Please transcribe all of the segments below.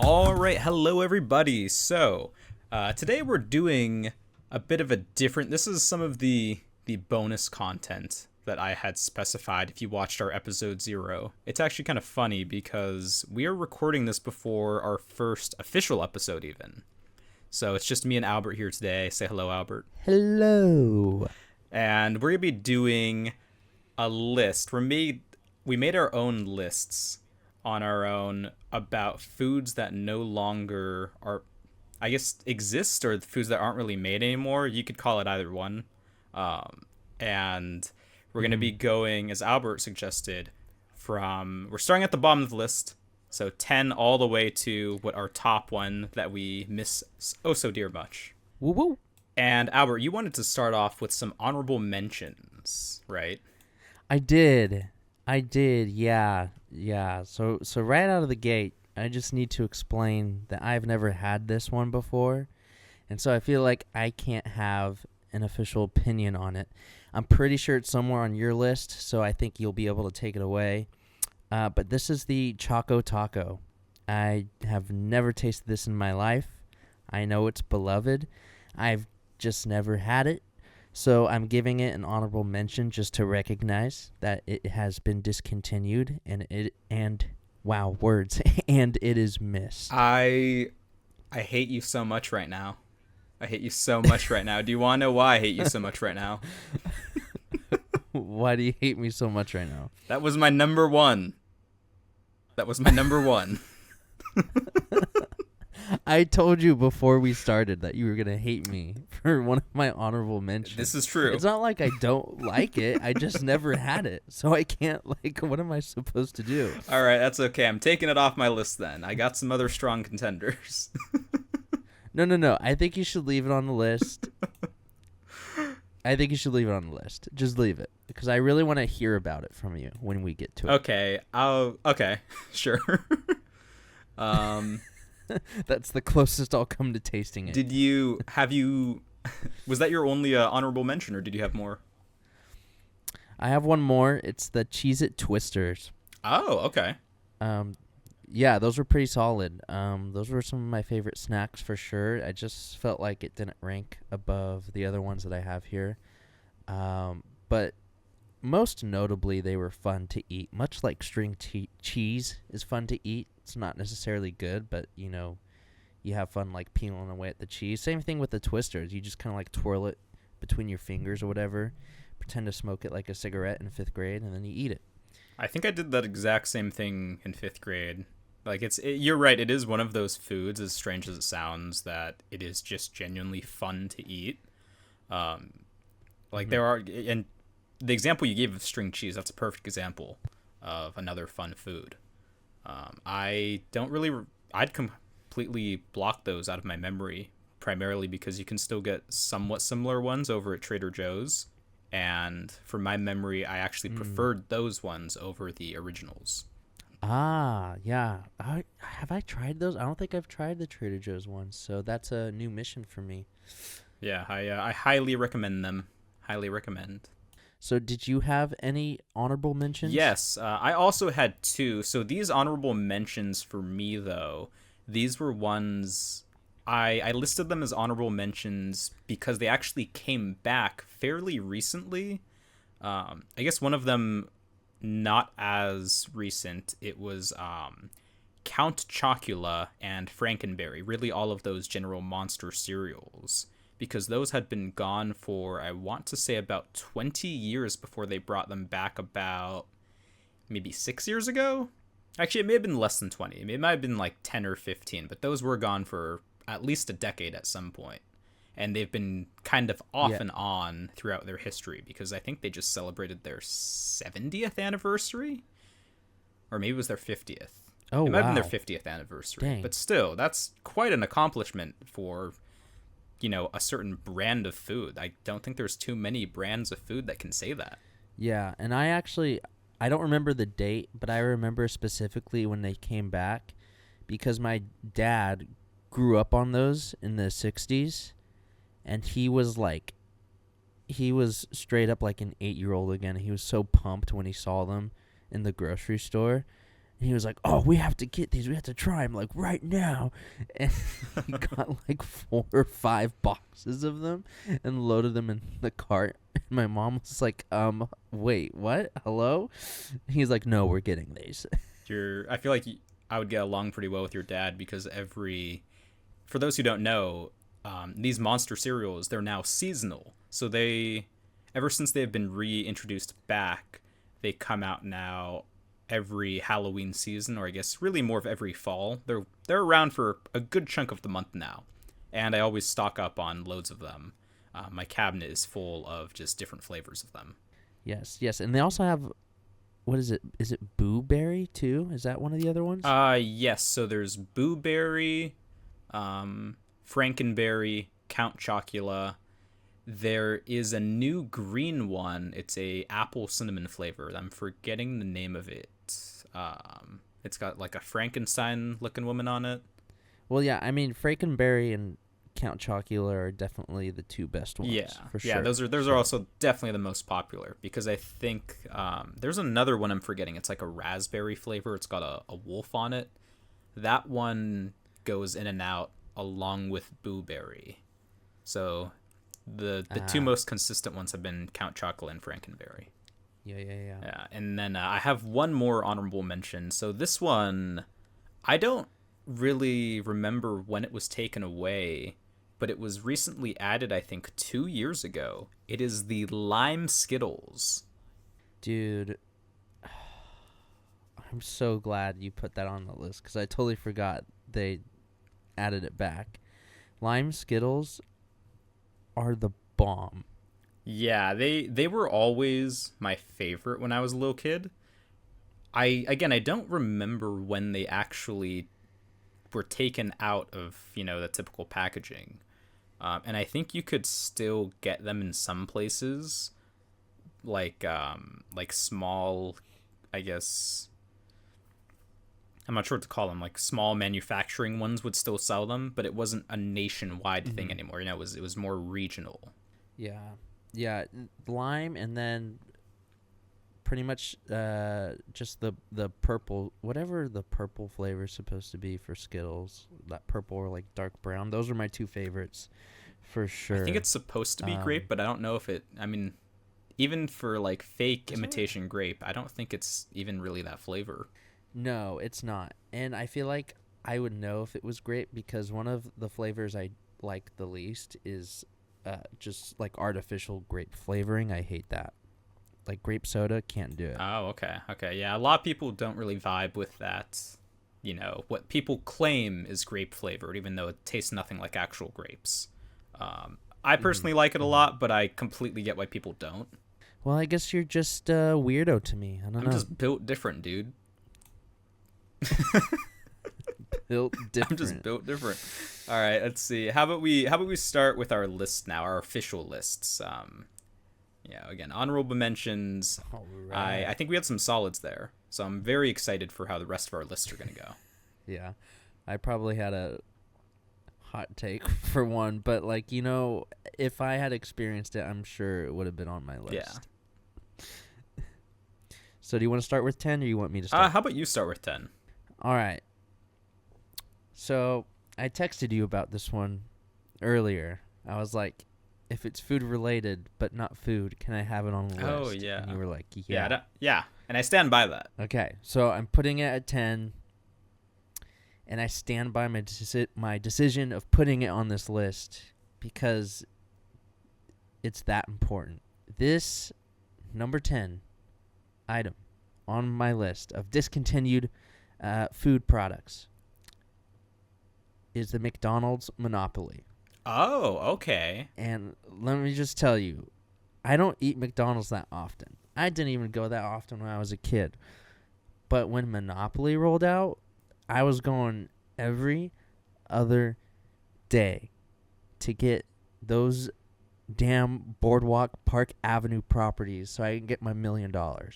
All right, hello everybody. So, today we're doing a bit of a different. This is some of the bonus content that I had specified. If you watched our episode 0, it's actually kind of funny because we are recording this before our first official episode, even. So it's just me and Albert here today. Say hello, Albert. Hello. And we're gonna be doing a list. We made our own lists on our own about foods that no longer are, I guess, exist, or foods that aren't really made anymore. You could call it either one. And we're going to be going, as Albert suggested, we're starting at the bottom of the list, so 10 all the way to what our top one that we miss oh so dear much. Woo woo. And Albert, you wanted to start off with some honorable mentions, right? I did. Yeah. So right out of the gate, I just need to explain that I've never had this one before, and so I feel like I can't have an official opinion on it. I'm pretty sure it's somewhere on your list, so I think you'll be able to take it away. But this is the Choco Taco. I have never tasted this in my life. I know it's beloved. I've just never had it. So I'm giving it an honorable mention just to recognize that it has been discontinued and it is missed. I hate you so much right now. I hate you so much right now. Do you want to know why I hate you so much right now? Why do you hate me so much right now? That was my number one. I told you before we started that you were going to hate me for one of my honorable mentions. This is true. It's not like I don't like it. I just never had it. So I can't, what am I supposed to do? All right, that's okay. I'm taking it off my list then. I got some other strong contenders. No. I think you should leave it on the list. Just leave it. Because I really want to hear about it from you when we get to it. Okay, sure. That's the closest I'll come to tasting it. Was that your only honorable mention, or did you have more? I have one more. It's the Cheez-It Twisters. Oh, okay. Yeah, those were pretty solid. Those were some of my favorite snacks for sure. I just felt like it didn't rank above the other ones that I have here. But most notably, they were fun to eat. Much like string cheese is fun to eat. It's not necessarily good, but, you have fun, peeling away at the cheese. Same thing with the Twisters. You just kind of, twirl it between your fingers or whatever. Pretend to smoke it like a cigarette in 5th grade, and then you eat it. I think I did that exact same thing in 5th grade. You're right, it is one of those foods, as strange as it sounds, that it is just genuinely fun to eat. There are, and the example you gave of string cheese, that's a perfect example of another fun food. I'd completely block those out of my memory, primarily because you can still get somewhat similar ones over at Trader Joe's. And from my memory, I actually preferred those ones over the originals. Ah, yeah. Have I tried those? I don't think I've tried the Trader Joe's ones, so that's a new mission for me. Yeah, I highly recommend them. Highly recommend. So did you have any honorable mentions? Yes, I also had 2. So these honorable mentions for me, though, these were ones... I listed them as honorable mentions because they actually came back fairly recently. I guess one of them not as recent. It was Count Chocula and Frankenberry, really all of those General Monster cereals, because those had been gone for, I want to say, about 20 years before they brought them back, about maybe 6 years ago. Actually, it may have been less than 20. It might have been 10 or 15, but those were gone for at least a decade at some point. And they've been kind of off and on throughout their history, because I think they just celebrated their 70th anniversary, or maybe it was their 50th. Oh, it might have been wow. their 50th anniversary. Dang. But still, that's quite an accomplishment for, a certain brand of food. I don't think there's too many brands of food that can say that. Yeah, and I don't remember the date, but I remember specifically when they came back, because my dad grew up on those in the 60s, and he was straight up like an 8-year-old again. He was so pumped when he saw them in the grocery store, And he was like, "Oh, we have to get these. We have to try them like right now." And he got like 4 or 5 boxes of them and loaded them in the cart. And my mom was like, wait, what? Hello?" He's like, "No, we're getting these." I feel like I would get along pretty well with your dad because for those who don't know, these monster cereals, they're now seasonal. So ever since they've been reintroduced back, they come out now every Halloween season, or I guess really more of every fall. They're around for a good chunk of the month now, and I always stock up on loads of them. My cabinet is full of just different flavors of them. Yes, yes. And they also have, what is it? Is it Boo Berry too? Is that one of the other ones? Yes. So there's Boo Berry, Frankenberry, Count Chocula. There is a new green one. It's a apple cinnamon flavor. I'm forgetting the name of it. It's got like a Frankenstein looking woman on it. Well, yeah. I mean, Frankenberry and Count Chocula are definitely the 2 best ones. Yeah, for sure. yeah. Those are also definitely the most popular because I think there's another one I'm forgetting. It's like a raspberry flavor. It's got a wolf on it. That one goes in and out along with Boo Berry. So the 2 most consistent ones have been Count Chocula and Frankenberry. Yeah. And then I have one more honorable mention. So this one, I don't really remember when it was taken away, but it was recently added, I think, 2 years ago. It is the Lime Skittles. Dude, I'm so glad you put that on the list because I totally forgot they added it back. Lime Skittles are the bomb. Yeah, they were always my favorite when I was a little kid. I don't remember when they actually were taken out of, the typical packaging. And I think you could still get them in some places, like small, I guess, I'm not sure what to call them, like small manufacturing ones would still sell them, but it wasn't a nationwide thing anymore. It was more regional. Yeah, lime, and then pretty much just the purple, whatever the purple flavor is supposed to be for Skittles, that purple or like dark brown. Those are my 2 favorites for sure. I think it's supposed to be grape, but I don't know if even for like fake imitation grape, I don't think it's even really that flavor. No, it's not. And I feel like I would know if it was grape because one of the flavors I like the least is just like artificial grape flavoring. I hate that. Like grape soda, can't do it. Oh, okay. Yeah, a lot of people don't really vibe with that. What people claim is grape flavored, even though it tastes nothing like actual grapes. I personally like it a lot, but I completely get why people don't. Well, I guess you're just a weirdo to me. I don't know. I'm just built different, dude. Built different. I'm just built different. All right, let's see. How about we start with our list now, our official lists. Again, honorable mentions. All right. I think we had some solids there, so I'm very excited for how the rest of our lists are gonna go. Yeah, I probably had a hot take for one, but if I had experienced it, I'm sure it would have been on my list. Yeah. So do you want to start with 10 or you want me to start? How about you start with 10? All right. So I texted you about this one earlier. I was like, if it's food related but not food, can I have it on the list? Oh, yeah. And you were like, Yeah, and I stand by that. Okay, so I'm putting it at 10, and I stand by my decision of putting it on this list because it's that important. This number 10 item on my list of discontinued food products is the McDonald's Monopoly. Oh, okay. And let me just tell you, I don't eat McDonald's that often. I didn't even go that often when I was a kid. But when Monopoly rolled out, I was going every other day to get those damn Boardwalk Park Avenue properties so I can get my $1 million or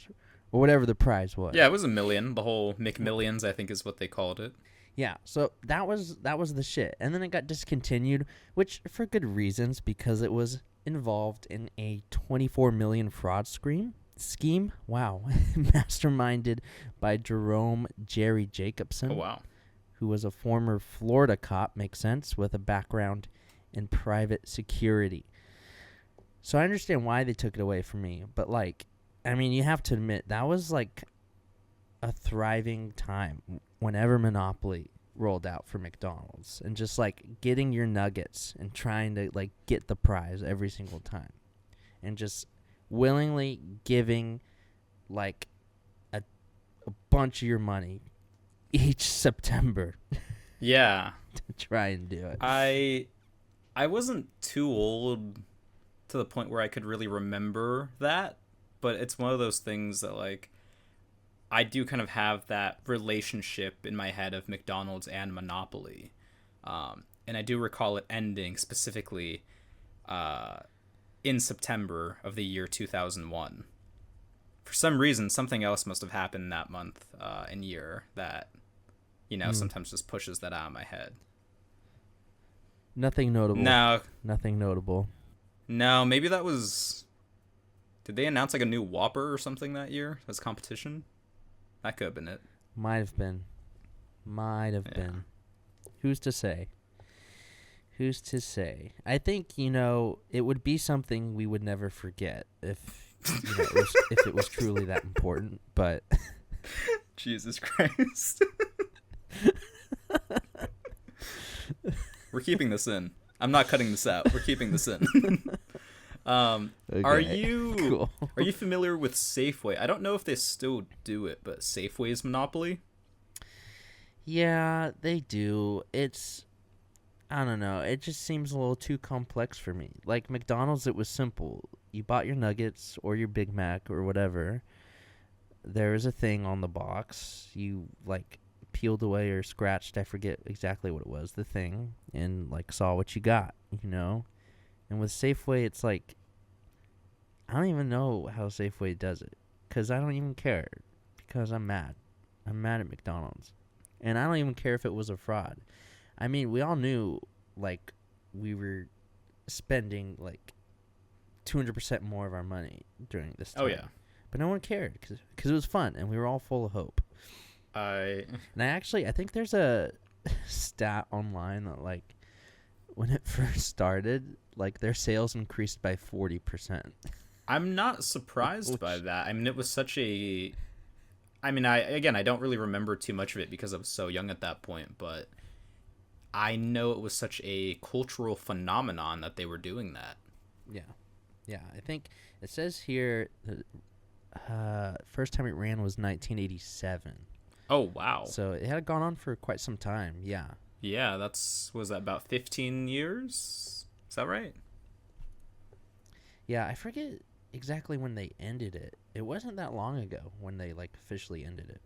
whatever the prize was. Yeah, it was $1 million. The whole McMillions, I think, is what they called it. Yeah, so that was the shit. And then it got discontinued, which for good reasons, because it was involved in a $24 million fraud scheme. scheme, wow, masterminded by Jerome Jerry Oh Jacobson, wow. who was a former Florida cop, makes sense, with a background in private security. So I understand why they took it away from me, but like, I mean, you have to admit that was like a thriving time whenever Monopoly rolled out for McDonald's, and just like getting your nuggets and trying to like get the prize every single time, and just willingly giving like a, a bunch of your money each September Yeah. to try and do it. I wasn't too old to the point where I could really remember that, but it's one of those things that like I do kind of have that relationship in my head of McDonald's and Monopoly. And I do recall it ending specifically uh, in September of the year 2001. For some reason, something else must have happened that month and year that, sometimes just pushes that out of my head. Nothing notable. No, Nothing notable. no, maybe that was. Did they announce like a new Whopper or something that year as competition? That could have been it. Might have been. Might have been. Who's to say? Who's to say? I think, it would be something we would never forget if if it was truly that important, but Jesus Christ. We're keeping this in. I'm not cutting this out. We're keeping this in. okay. Are you Cool. are you familiar with Safeway? I don't know if they still do it, but Safeway's Monopoly? Yeah, they do. I don't know. It just seems a little too complex for me. Like McDonald's, it was simple. You bought your nuggets or your Big Mac or whatever. There was a thing on the box. You like peeled away or scratched, I forget exactly what it was, the thing, and like saw what you got. And with Safeway, it's like, I don't even know how Safeway does it, because I don't even care, because I'm mad. I'm mad at McDonald's. And I don't even care if it was a fraud. I mean, we all knew, like, we were spending, like, 200% more of our money during this time. Oh yeah. But no one cared, because it was fun, and we were all full of hope. And I think there's a stat online that, like, when it first started, like, their sales increased by 40%. I'm not surprised by that. I mean, it was such a... I mean, I don't really remember too much of it because I was so young at that point, but I know it was such a cultural phenomenon that they were doing that. Yeah. Yeah, I think it says here the first time it ran was 1987. Oh, wow. So it had gone on for quite some time, yeah. Yeah, was that about 15 years? Is that right? Yeah, I forget exactly when they ended it. It wasn't that long ago when they like officially ended it.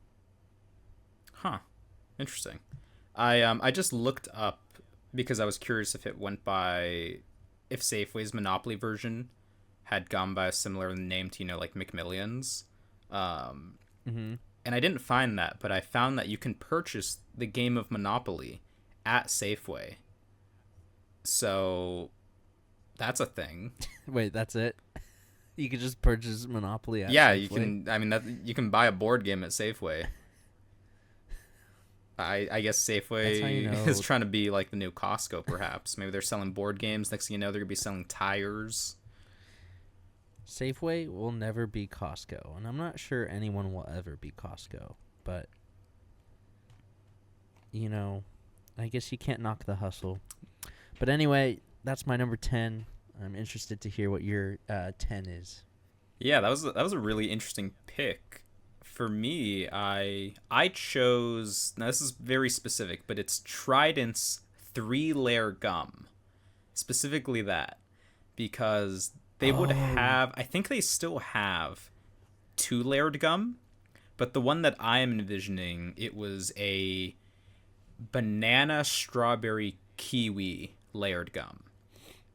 Huh. Interesting. I just looked up because I was curious if if Safeway's Monopoly version had gone by a similar name to, like McMillions. Mm-hmm. And I didn't find that, but I found that you can purchase the game of Monopoly at Safeway. So that's a thing. Wait, that's it? You could just purchase Monopoly at Yeah, Safeway? you can. I mean, you can buy a board game at Safeway. I guess Safeway is trying to be like the new Costco, perhaps. Maybe they're selling board games. Next thing you know, they're going to be selling tires. Safeway will never be Costco, and I'm not sure anyone will ever be Costco, but, I guess you can't knock the hustle. But anyway, that's my number 10. I'm interested to hear what your 10 is. Yeah, that was a really interesting pick. For me, I chose, now this is very specific, but it's Trident's 3-layer gum. Specifically that. Because they would have, I think they still have 2-layered gum, but the one that I am envisioning, it was a banana, strawberry, kiwi layered gum.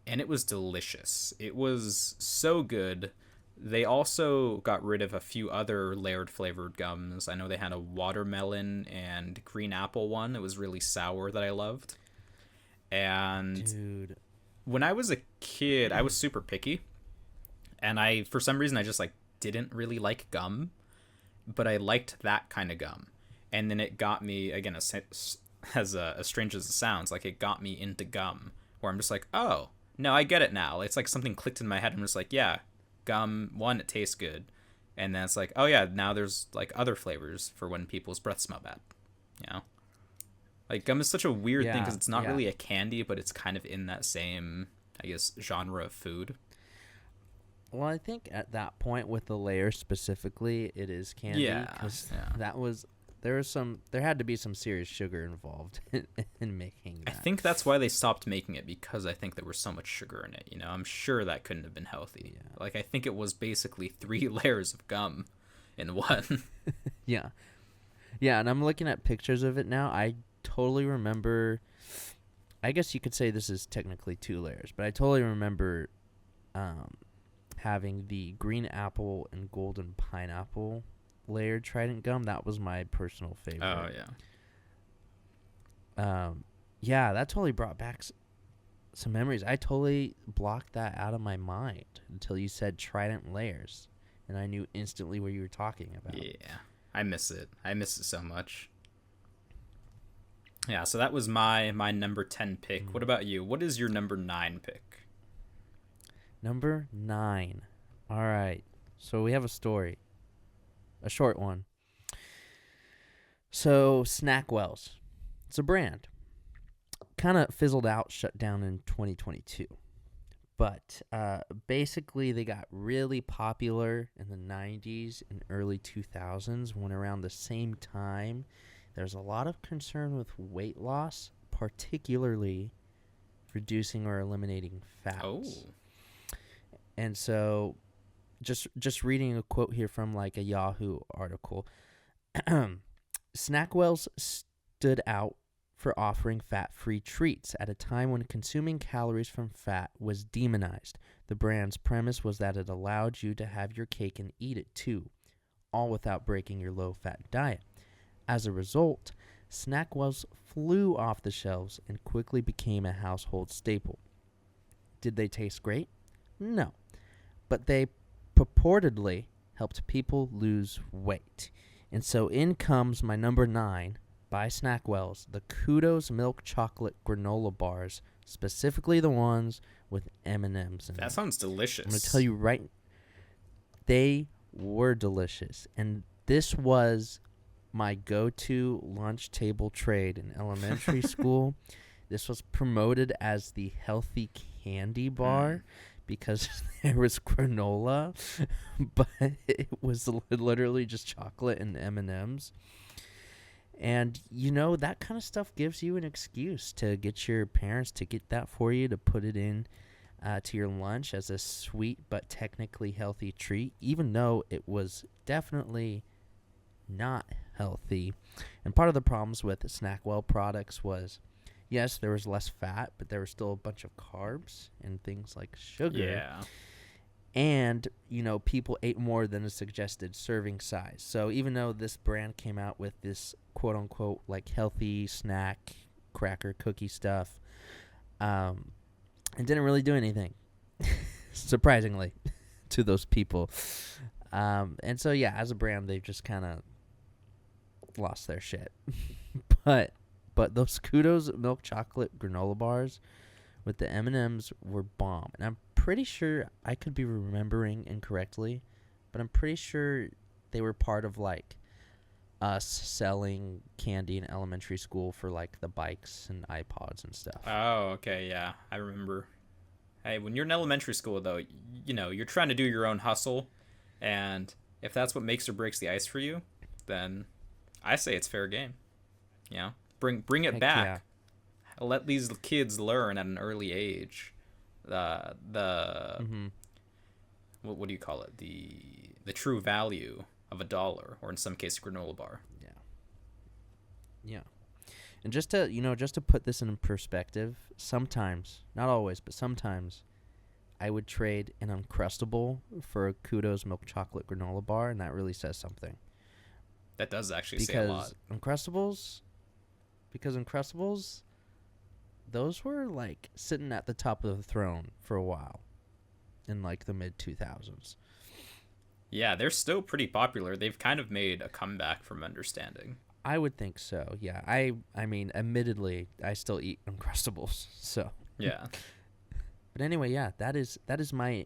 And it was delicious. It was so good. They also got rid of a few other layered flavored gums. I know they had a watermelon and green apple one. It was really sour that I loved. And when I was a kid, I was super picky. And for some reason, I just like didn't really like gum, but I liked that kind of gum. And then it got me, again, as strange as it sounds, like it got me into gum, where I'm just like, oh, no, I get it now. It's like something clicked in my head. I'm just like, yeah, gum, one, it tastes good. And then it's like, oh yeah, now there's like other flavors for when people's breath smell bad. You know? Like gum is such a weird thing Yeah, because it's not yeah. really a candy, but it's kind of in that same, I guess, genre of food. Well, I think at that point with the layer specifically, it is candy Yeah, because yeah. that was there had to be some serious sugar involved in making I that. think that's why they stopped making it, because I think there was so much sugar in it. You know, I'm sure that couldn't have been healthy. Yeah. Like I think it was basically 3 layers of gum in one. Yeah. Yeah, and I'm looking at pictures of it now. I totally remember. I guess you could say this is technically 2 layers, but I totally remember um, having the green apple and golden pineapple layered Trident gum. That was my personal Oh favorite. yeah. Yeah, that totally brought back some memories. I totally blocked that out of my mind until you said Trident layers, and I knew instantly what you were talking about. Yeah. I miss it. I miss it so much. Yeah, so that was my number 10 pick. What about you? What is your number 9 pick? Number 9. All right. So we have a story, a short one. So Snackwells, it's a brand. Kind of fizzled out, shut down in 2022. But basically, they got really popular in the 90s and early 2000s when around the same time, there's a lot of concern with weight loss, particularly reducing or eliminating Oh. fats. And so just reading a quote here from like a Yahoo article, Snackwells stood out for offering fat-free treats at a time when consuming calories from fat was demonized. The brand's premise was that it allowed you to have your cake and eat it too, all without breaking your low-fat diet. As a result, Snackwells flew off the shelves and quickly became a household staple. Did they taste great? No, but they purportedly helped people lose weight. And so in comes my number 9 by Snackwells, the Kudos milk chocolate granola bars, specifically the ones with M&Ms in them. That sounds delicious. I'm going to tell you right, they were delicious. And this was my go-to lunch table trade in elementary school. This was promoted as the healthy candy bar because there was granola, but it was literally just chocolate and M&Ms. And, you know, that kind of stuff gives you an excuse to get your parents to get that for you, to put it in to your lunch as a sweet but technically healthy treat, even though it was definitely not healthy. And part of the problems with Snackwell products was, yes, there was less fat, but there was still a bunch of carbs and things like sugar. Yeah. And, you know, people ate more than a suggested serving size. So even though this brand came out with this quote-unquote, like, healthy snack, cracker, cookie stuff, it didn't really do anything, surprisingly, to those people. And so, yeah, as a brand, they've just kind of lost their shit. But those Kudos milk chocolate granola bars with the M&Ms were bomb. And I'm pretty sure, I could be remembering incorrectly, but I'm pretty sure they were part of, like, us selling candy in elementary school for, like, the bikes and iPods and stuff. Oh, okay, yeah. I remember. Hey, when you're in elementary school, though, you know, you're trying to do your own hustle, and if that's what makes or breaks the ice for you, then I say it's fair game. You know? Bring it Heck back. yeah. Let these kids learn at an early age the Mm-hmm. what do you call it, the true value of $1, or in some case a granola bar. Yeah. Yeah. And just to put this in perspective, sometimes, not always, but sometimes, I would trade an Uncrustable for a Kudos milk chocolate granola bar, and that really says something. That does actually say a lot. Because Uncrustables, those were, like, sitting at the top of the throne for a while in, like, the mid-2000s. Yeah, they're still pretty popular. They've kind of made a comeback from understanding. I would think so. Yeah. I mean, admittedly, I still eat Uncrustables. So, Yeah. but anyway, yeah, that is my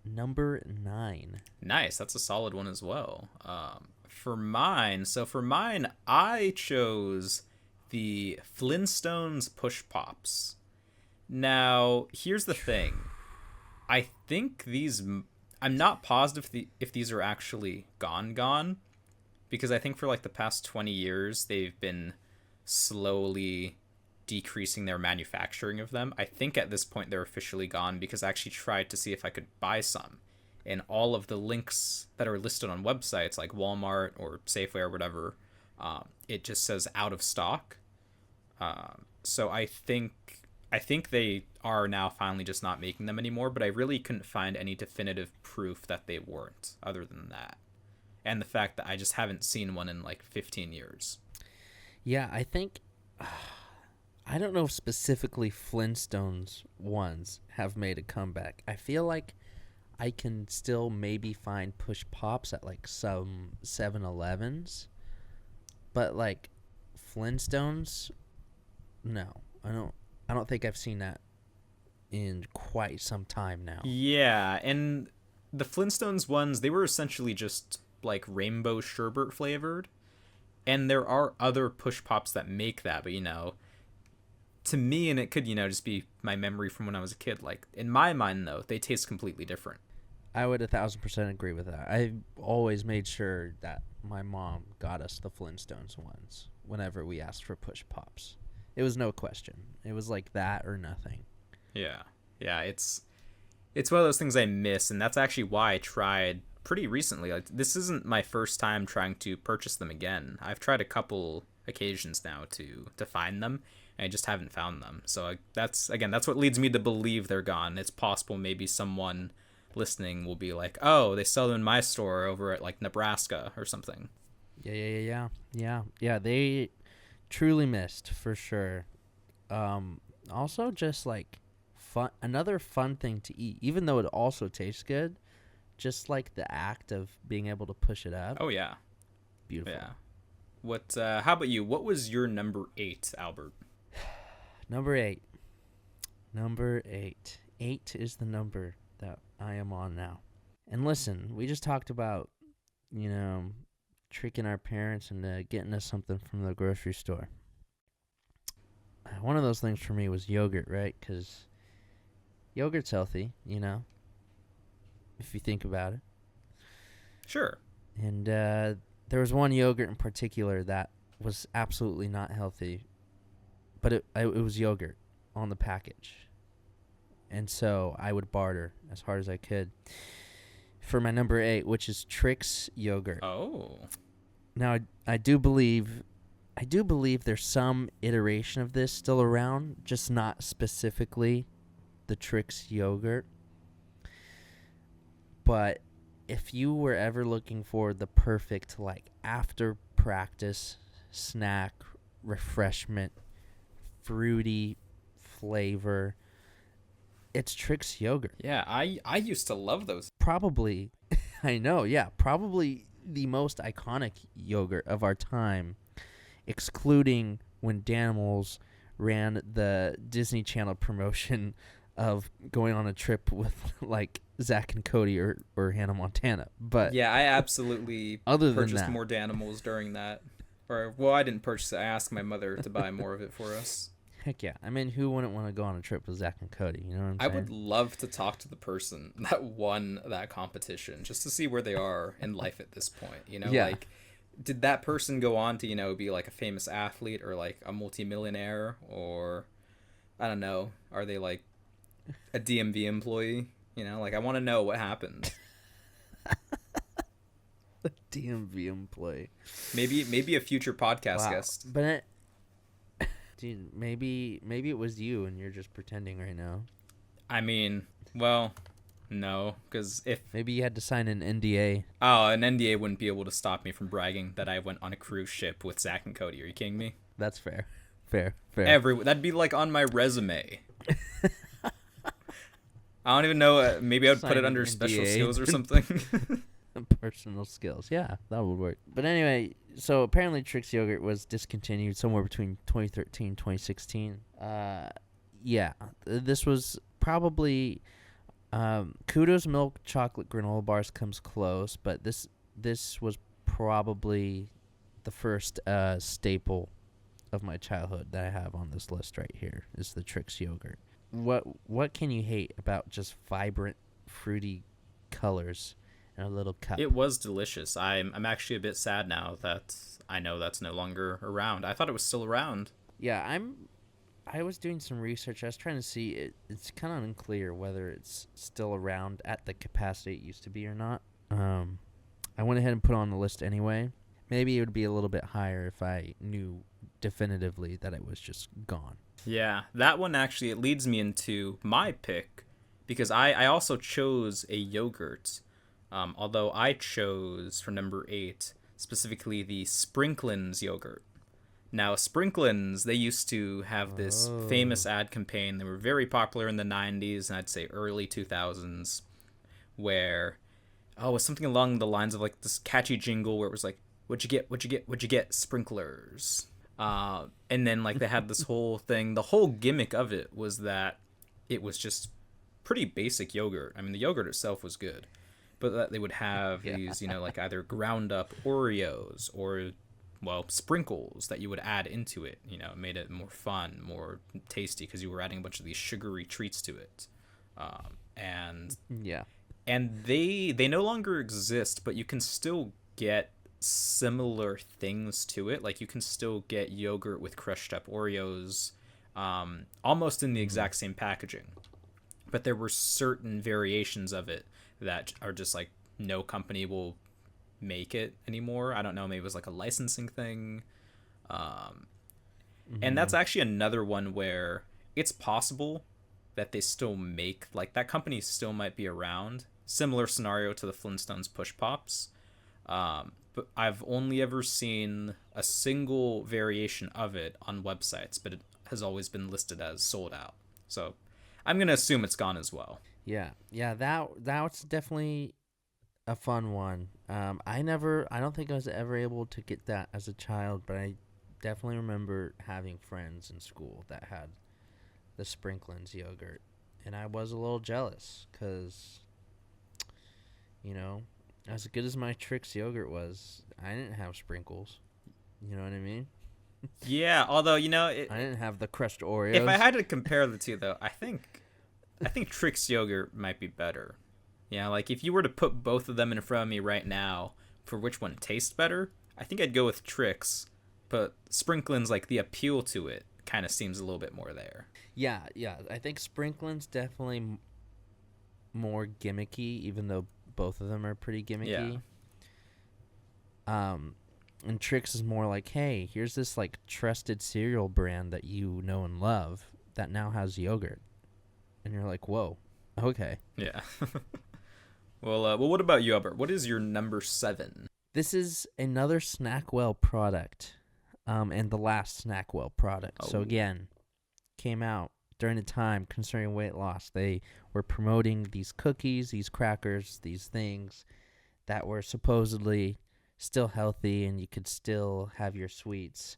number 9. Nice. That's a solid one as well. For mine, I chose the Flintstones Push Pops. Now, here's the thing. I think these. I'm not positive if these are actually gone, because I think for like the past 20 years they've been slowly decreasing their manufacturing of them. I think at this point they're officially gone because I actually tried to see if I could buy some. And all of the links that are listed on websites like Walmart or Safeway or whatever, it just says out of stock. So I think they are now finally just not making them anymore, but I really couldn't find any definitive proof that they weren't, other than that. And the fact that I just haven't seen one in like 15 years. Yeah, I think I don't know if specifically Flintstones ones have made a comeback. I feel like I can still maybe find Push Pops at like some 7-Elevens, but like Flintstones, no. I don't think I've seen that in quite some time now. Yeah, and the Flintstones ones, they were essentially just like rainbow sherbet flavored. And there are other push pops that make that, but to me, and it could, just be my memory from when I was a kid, like in my mind though, they taste completely different. I would 1,000% agree with that. I always made sure that my mom got us the Flintstones ones whenever we asked for Push Pops. It was no question. It was like that or nothing. Yeah. Yeah, it's one of those things I miss, and that's actually why I tried pretty recently. Like, this isn't my first time trying to purchase them again. I've tried a couple occasions now to find them, and I just haven't found them. So that's what leads me to believe they're gone. It's possible maybe someone listening will be like, "Oh, they sell them in my store over at like Nebraska or something." Yeah. They truly missed for sure. Also, just like another fun thing to eat, even though it also tastes good. Just like the act of being able to push it up. Oh yeah, Beautiful. yeah. What? How about you? What was your number 8, Albert? Number 8. Number 8. 8 is the number that I am on now. And listen, we just talked about, tricking our parents into getting us something from the grocery store. One of those things for me was yogurt, right? Because yogurt's healthy, if you think about it. Sure. And there was one yogurt in particular that was absolutely not healthy, but it was yogurt on the package. And so I would barter as hard as I could for my number 8, which is Trix yogurt. Oh. Now I do believe there's some iteration of this still around, just not specifically the Trix yogurt. But if you were ever looking for the perfect like after practice snack, refreshment, fruity flavor, it's Trix yogurt. Yeah, I used to love those. Probably, I know, yeah, probably the most iconic yogurt of our time, excluding when Danimals ran the Disney Channel promotion of going on a trip with like Zach and Cody or Hannah Montana. But yeah, I absolutely purchased that, more Danimals during that. Or, well, I didn't purchase it. I asked my mother to buy more of it for us. Heck yeah. I mean, who wouldn't want to go on a trip with Zach and Cody? You know what I'm I saying? would love to talk to the person that won that competition just to see where they are in life at this point. Yeah. Like, did that person go on to, be like a famous athlete or like a multimillionaire, or I don't know, are they like a DMV employee? Like I want to know what happened. A DMV employee. Maybe a future podcast guest. But dude, maybe it was you and you're just pretending right now. I mean, well, no, because if maybe you had to sign an NDA. Oh, an NDA wouldn't be able to stop me from bragging that I went on a cruise ship with Zach and Cody. Are you kidding me? That's fair. That'd be like on my resume. I don't even know. Maybe I would put it under special skills or something. Personal skills. Yeah, that would work. But anyway, so apparently Trix yogurt was discontinued somewhere between 2013 2016. Yeah, this was probably Kudo's milk chocolate granola bars comes close, but this was probably the first staple of my childhood that I have on this list right here is the Trix yogurt. What can you hate about just vibrant fruity colors in a little cup? It was delicious. I'm actually a bit sad now that I know that's no longer around. I thought it was still around. Yeah, I was doing some research. I was trying to see it's kind of unclear whether it's still around at the capacity it used to be or not. I went ahead and put it on the list anyway. Maybe it would be a little bit higher if I knew definitively that it was just gone. Yeah, that one actually, it leads me into my pick because I also chose a yogurt. Although I chose for number 8 specifically the Sprinklins yogurt. Now, Sprinklins, they used to have this famous ad campaign. They were very popular in the 90s and I'd say early 2000s where, it was something along the lines of like this catchy jingle where it was like, what'd you get, what'd you get, what'd you get, sprinklers. And then like they had this whole thing. The whole gimmick of it was that it was just pretty basic yogurt. I mean, the yogurt itself was good, but that they would have these, like either ground up Oreos or, well, sprinkles that you would add into it. It made it more fun, more tasty because you were adding a bunch of these sugary treats to it. And they no longer exist, but you can still get similar things to it. Like you can still get yogurt with crushed up Oreos, almost in the exact same packaging. But there were certain variations of it that are just like no company will make it anymore. I don't know, maybe it was like a licensing thing. And that's actually another one where it's possible that they still make, like that company still might be around. Similar scenario to the Flintstones Push Pops. But I've only ever seen a single variation of it on websites, but it has always been listed as sold out. So I'm going to assume it's gone as well. Yeah, that's definitely a fun one. I don't think I was ever able to get that as a child, but I definitely remember having friends in school that had the Sprinklins yogurt, and I was a little jealous because, as good as my Trix yogurt was, I didn't have sprinkles. You know what I mean? Yeah, although, I didn't have the crushed Oreos. If I had to compare the two, though, I think Trix yogurt might be better. Yeah, like if you were to put both of them in front of me right now for which one tastes better, I think I'd go with Trix. But Sprinklins, like the appeal to it kind of seems a little bit more there. Yeah. I think Sprinklins definitely more gimmicky, even though both of them are pretty gimmicky. Yeah. And Trix is more like, hey, here's this like trusted cereal brand that you know and love that now has yogurt, and you're like, whoa, okay. Yeah. Well, what about you, Albert? What is your number 7? This is another Snackwell product, and the last Snackwell product. Oh. So again, came out during a time concerning weight loss. They were promoting these cookies, these crackers, these things that were supposedly still healthy and you could still have your sweets.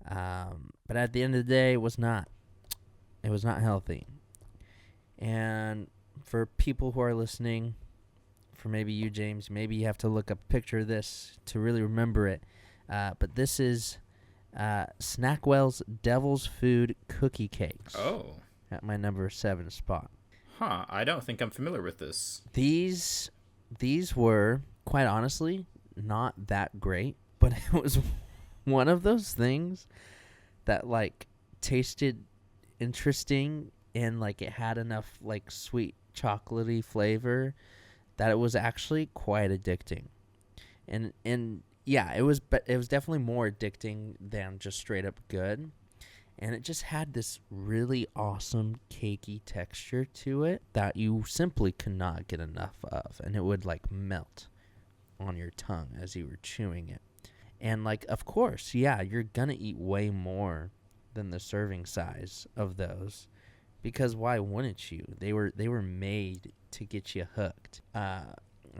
But at the end of the day, it was not. It was not healthy. And for people who are listening, for maybe you, James, maybe you have to look up a picture of this to really remember it. But this is Snackwell's Devil's Food Cookie Cakes. Oh. At my number 7 spot. Huh, I don't think I'm familiar with this. These were, quite honestly, not that great, but it was one of those things that like tasted interesting and like it had enough like sweet chocolatey flavor that it was actually quite addicting. And yeah, it was definitely more addicting than just straight up good. And it just had this really awesome cakey texture to it that you simply could not get enough of, and it would like melt on your tongue as you were chewing it. And like, of course, yeah, you're gonna eat way more than the serving size of those, because why wouldn't you? They were made to get you hooked.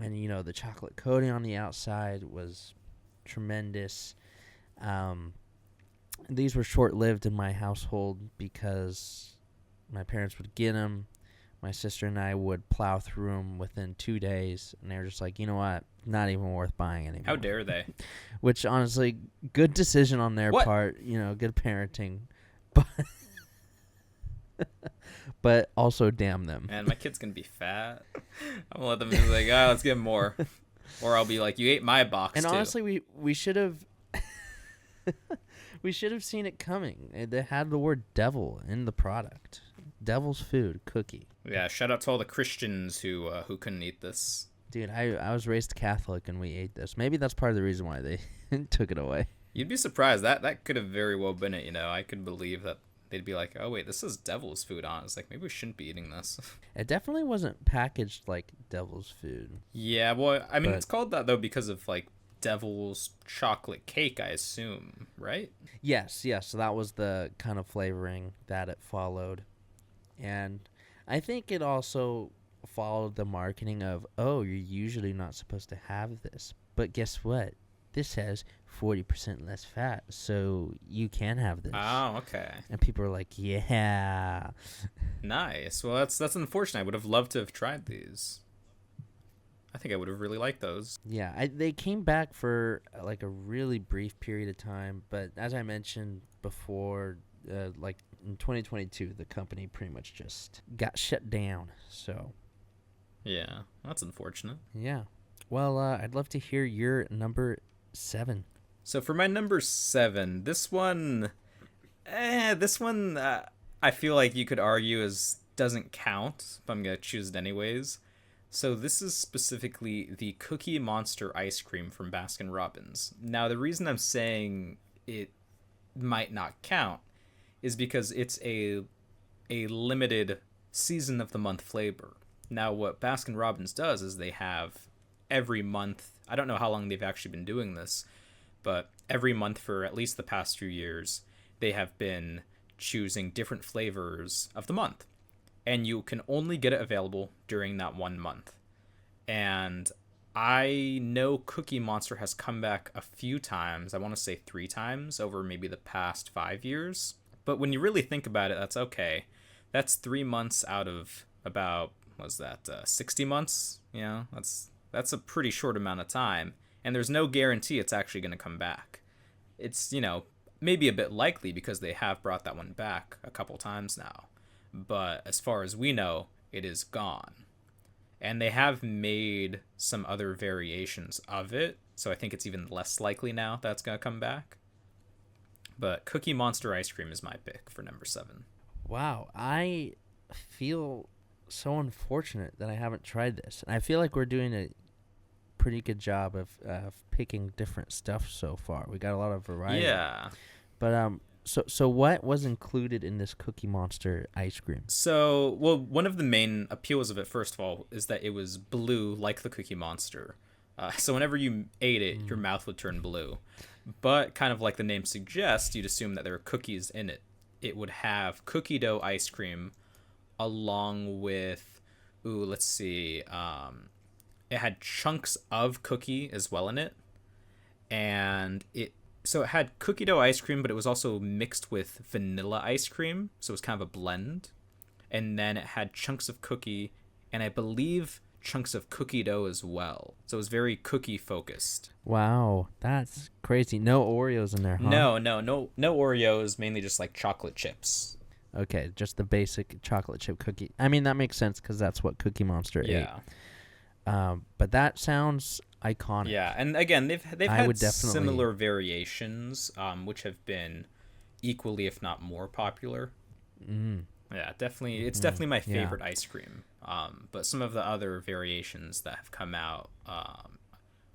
and the chocolate coating on the outside was tremendous. These were short-lived in my household because my parents would get them. My sister and I would plow through them within 2 days, and they were just like, you know what, not even worth buying anymore. How dare they? Which, honestly, good decision on their part. Good parenting, but but also damn them. Man, my kid's gonna be fat. I'm gonna let them be like, let's get more, or I'll be like, you ate my box. And too. honestly, we should have. We should have seen it coming. They had the word devil in the product. Devil's food cookie. Yeah, shout out to all the Christians who couldn't eat this. Dude, I was raised Catholic and we ate this. Maybe that's part of the reason why they took it away. You'd be surprised. That could have very well been it, I could believe that they'd be like, oh wait, this is devil's food on. It's like, maybe we shouldn't be eating this. It definitely wasn't packaged like devil's food. Yeah, well, I mean, it's called that though because of like devil's chocolate cake, I assume, right? Yes. So that was the kind of flavoring that it followed. And I think it also followed the marketing of, oh, you're usually not supposed to have this. But guess what? This has 40% less fat, so you can have this. Oh, okay. And people are like, yeah. Nice. Well, that's unfortunate. I would have loved to have tried these. I think I would have really liked those. Yeah, they came back for like a really brief period of time, but as I mentioned before, like in 2022, the company pretty much just got shut down. So, yeah, that's unfortunate. Yeah. Well, I'd love to hear your number 7. So for my number 7, this one, I feel like you could argue doesn't count, but I'm gonna choose it anyways. So this is specifically the Cookie Monster ice cream from Baskin-Robbins. Now, the reason I'm saying it might not count is because it's a limited season of the month flavor. Now, what Baskin-Robbins does is they have every month, I don't know how long they've actually been doing this, but every month for at least the past few years, they have been choosing different flavors of the month. And you can only get it available during that 1 month. And I know Cookie Monster has come back a few times. I want to say 3 times over maybe the past 5 years. But when you really think about it, that's okay. That's 3 months out of about, 60 months? That's a pretty short amount of time. And there's no guarantee it's actually going to come back. It's, maybe a bit likely because they have brought that one back a couple times now. But as far as we know, it is gone. And they have made some other variations of it, so I think it's even less likely now that's going to come back. But Cookie Monster ice cream is my pick for number 7. Wow, I feel so unfortunate that I haven't tried this. And I feel like we're doing a pretty good job of picking different stuff so far. We got a lot of variety. Yeah. But So what was included in this Cookie Monster ice cream? So, well, one of the main appeals of it, first of all, is that it was blue like the Cookie Monster. So whenever you ate it, your mouth would turn blue. But kind of like the name suggests, you'd assume that there are cookies in it. It would have cookie dough ice cream along with, it had chunks of cookie as well in it. And So it had cookie dough ice cream, but it was also mixed with vanilla ice cream. So it was kind of a blend. And then it had chunks of cookie, and I believe chunks of cookie dough as well. So it was very cookie focused. Wow, that's crazy. No Oreos in there, huh? No Oreos, mainly just like chocolate chips. Okay, just the basic chocolate chip cookie. I mean, that makes sense because that's what Cookie Monster ate. But that sounds iconic. Yeah, and again, they've had similar variations, which have been equally, if not more, popular. Yeah, definitely. It's definitely my favorite ice cream. But some of the other variations that have come out,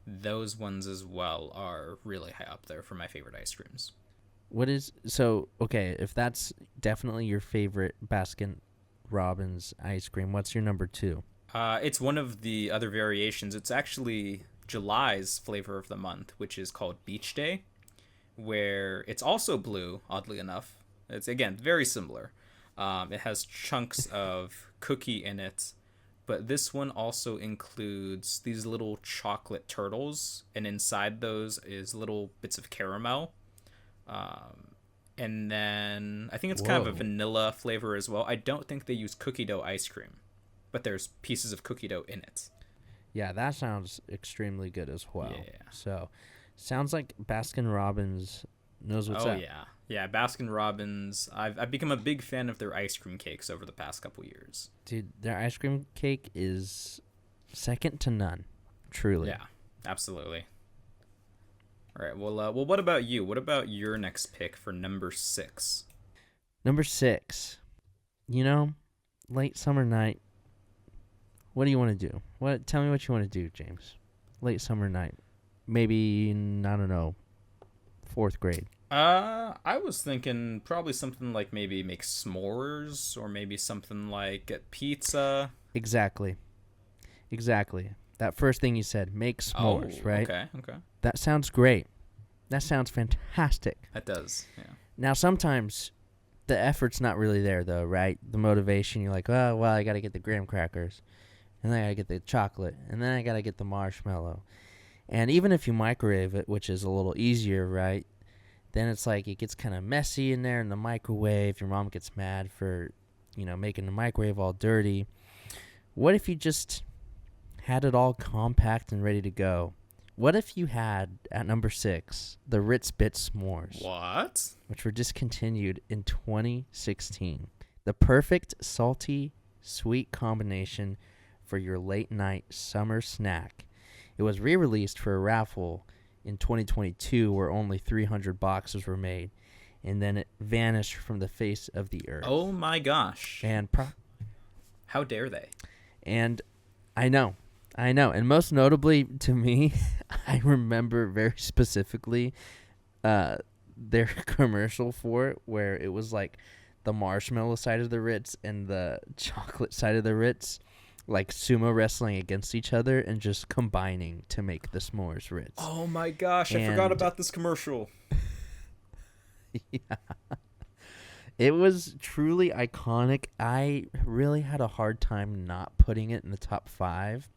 those ones as well are really high up there for my favorite ice creams. If that's definitely your favorite Baskin-Robbins ice cream, what's your number 2? It's one of the other variations. It's actually July's flavor of the month, which is called Beach Day, where it's also blue, oddly enough. It's, again, very similar. It has chunks of cookie in it, but this one also includes these little chocolate turtles, and inside those is little bits of caramel. Um, and then I think it's kind of a Whoa. vanilla flavor as well. I don't think they use cookie dough ice cream, but there's pieces of cookie dough in it. Yeah, that sounds extremely good as well. Yeah. So, sounds like Baskin Robbins knows what's Oh up. yeah, yeah. Baskin Robbins. I've become a big fan of their ice cream cakes over the past couple years. Dude, their ice cream cake is second to none. Truly. Yeah, absolutely. All right. Well. What about you? What about your next pick for number 6? Number 6. You know, late summer night. What do you want to do? Tell me what you want to do, James. Late summer night. Maybe, I don't know, 4th grade. I was thinking probably something like maybe make s'mores or maybe something like get pizza. Exactly. Exactly. That first thing you said, make s'mores, Oh, right? okay. That sounds great. That sounds fantastic. That does. Yeah. Now, sometimes the effort's not really there, though, right? The motivation, you're like, oh, well, I got to get the graham crackers, and then I got to get the chocolate, and then I got to get the marshmallow. And even if you microwave it, which is a little easier, right? Then it's like it gets kind of messy in there in the microwave. Your mom gets mad for, making the microwave all dirty. What if you just had it all compact and ready to go? What if you had, at number 6, the Ritz Bits S'mores, What? which were discontinued in 2016? The perfect salty, sweet combination for your late night summer snack. It was re-released for a raffle in 2022 where only 300 boxes were made, and then it vanished from the face of the earth. Oh my gosh. And How dare they? and I know, and most notably to me, I remember very specifically their commercial for it, where it was like the marshmallow side of the Ritz and the chocolate side of the Ritz, like sumo wrestling against each other and just combining to make the s'mores Ritz. Oh my gosh, I forgot And- about this commercial. Yeah. It was truly iconic. I really had a hard time not putting it in the top 5.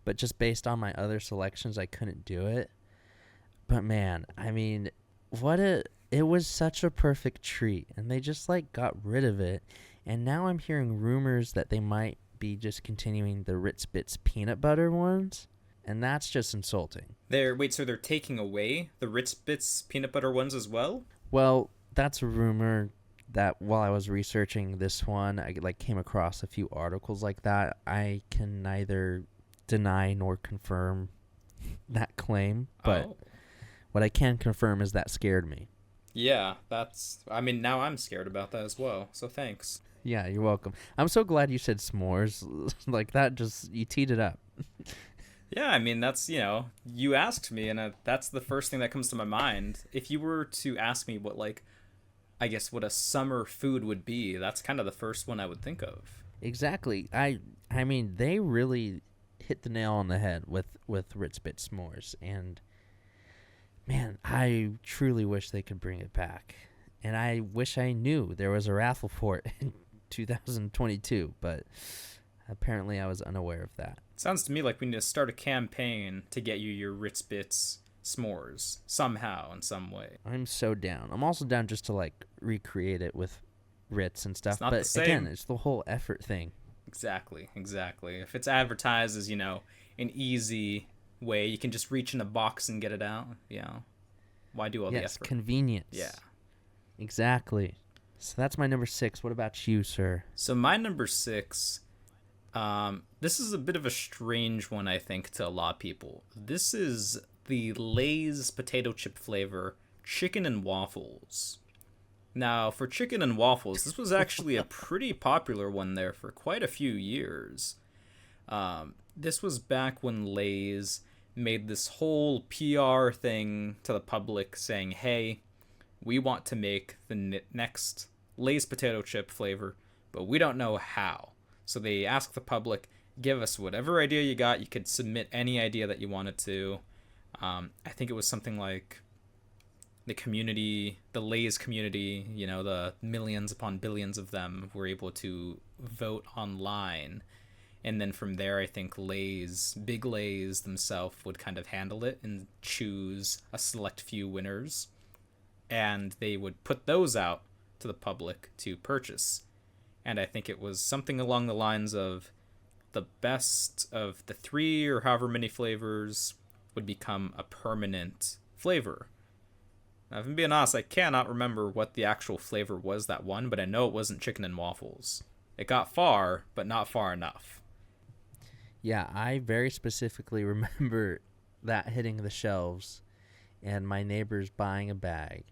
But just based on my other selections, I couldn't do it. But man, I mean, it was such a perfect treat. And they just like got rid of it. And now I'm hearing rumors that they might be just continuing the Ritz Bits peanut butter ones. And that's just insulting. So they're taking away the Ritz Bits peanut butter ones as well? Well, that's a rumor that while I was researching this one, I came across a few articles like that. I can neither deny nor confirm that claim, but Oh. what I can confirm is that scared me. Yeah, now I'm scared about that as well, so thanks. Yeah, you're welcome. I'm so glad you said s'mores. Like that, you teed it up. Yeah, that's, you asked me, and that's the first thing that comes to my mind. If you were to ask me I guess what a summer food would be, that's kind of the first one I would think of. Exactly. I mean, they really hit the nail on the head with Ritz Bits s'mores, and man, I truly wish they could bring it back. And I wish I knew there was a raffle for it in 2022, but apparently I was unaware of that. Sounds to me like we need to start a campaign to get you your Ritz Bits s'mores somehow, in some way. I'm so down. I'm also down just to recreate it with Ritz and stuff. It's not but the same. Again, it's the whole effort thing. Exactly. If it's advertised as, an easy way, you can just reach in a box and get it out, why do all the Yes, effort? convenience. Yeah. Exactly. So that's my number 6. What about you, sir? So my number 6, this is a bit of a strange one, I think, to a lot of people. This is the Lay's potato chip flavor chicken and waffles. Now, for chicken and waffles, this was actually a pretty popular one there for quite a few years. This was back when Lay's made this whole PR thing to the public saying, hey, we want to make the next Lay's potato chip flavor, but we don't know how. So they asked the public, give us whatever idea you got. You could submit any idea that you wanted to. I think it was something like the community, the Lay's community, the millions upon billions of them were able to vote online. And then from there, I think Big Lay's themselves would kind of handle it and choose a select few winners. And they would put those out to the public to purchase. And I think it was something along the lines of the best of the 3 or however many flavors would become a permanent flavor. Now, if I'm being honest, I cannot remember what the actual flavor was that won, but I know it wasn't chicken and waffles. It got far, but not far enough. Yeah, I very specifically remember that hitting the shelves and my neighbors buying a bag.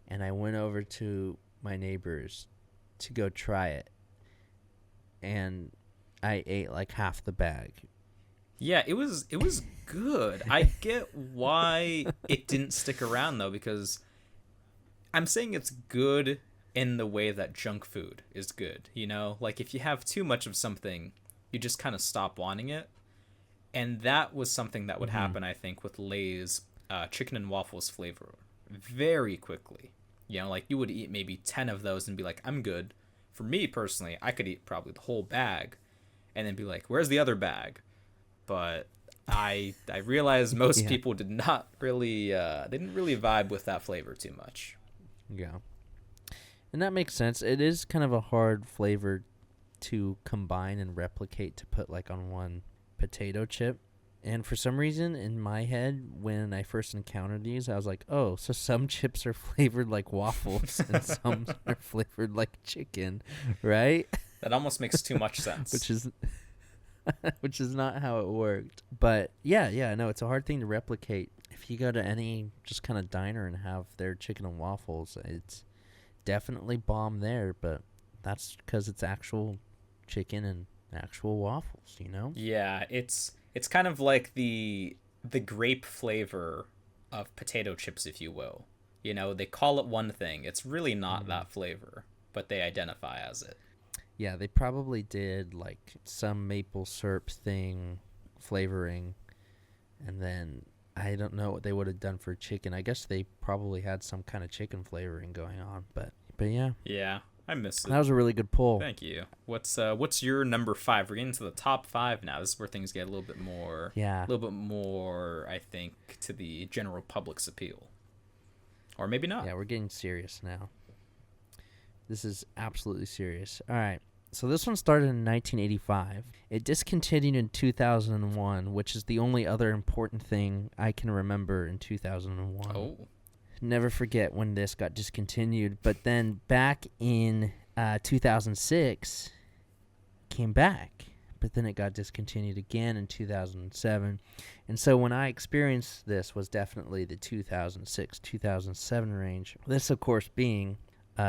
And I went over to my neighbors to go try it. And I ate like half the bag. Yeah, it was good. I get why it didn't stick around though, because I'm saying it's good in the way that junk food is good, you know? Like if you have too much of something, you just kind of stop wanting it. And that was something that would happen, I think, with Lay's chicken and waffles flavor very quickly. You know, like you would eat maybe 10 of those and be like, I'm good. For me personally, I could eat probably the whole bag and then be like, where's the other bag? But I realized most people did not really they didn't really vibe with that flavor too much. Yeah. And that makes sense. It is kind of a hard flavor to combine and replicate to put like on one potato chip. And for some reason in my head when I first encountered these, I was like, oh, so some chips are flavored like waffles and some are flavored like chicken, right? That almost makes too much sense. Which is not how it worked. But yeah, no, it's a hard thing to replicate. If you go to any just kind of diner and have their chicken and waffles, it's definitely bomb there, but that's because it's actual chicken and actual waffles, you know? Yeah, it's kind of like the grape flavor of potato chips, if you will. You know, they call it one thing. It's really not that flavor, but they identify as it. Yeah, they probably did like some maple syrup thing flavoring, and then I don't know what they would have done for chicken. I guess they probably had some kind of chicken flavoring going on, but yeah. Yeah, I miss it. That was a really good pull. Thank you. What's your number 5? We're getting to the top 5 now. This is where things get a little bit more I think, to the general public's appeal. Or maybe not. Yeah, we're getting serious now. This is absolutely serious. All right. So this one started in 1985. It discontinued in 2001, which is the only other important thing I can remember in 2001. Oh. Never forget when this got discontinued. But then back in 2006, came back. But then it got discontinued again in 2007. And so when I experienced this was definitely the 2006, 2007 range. This, of course, being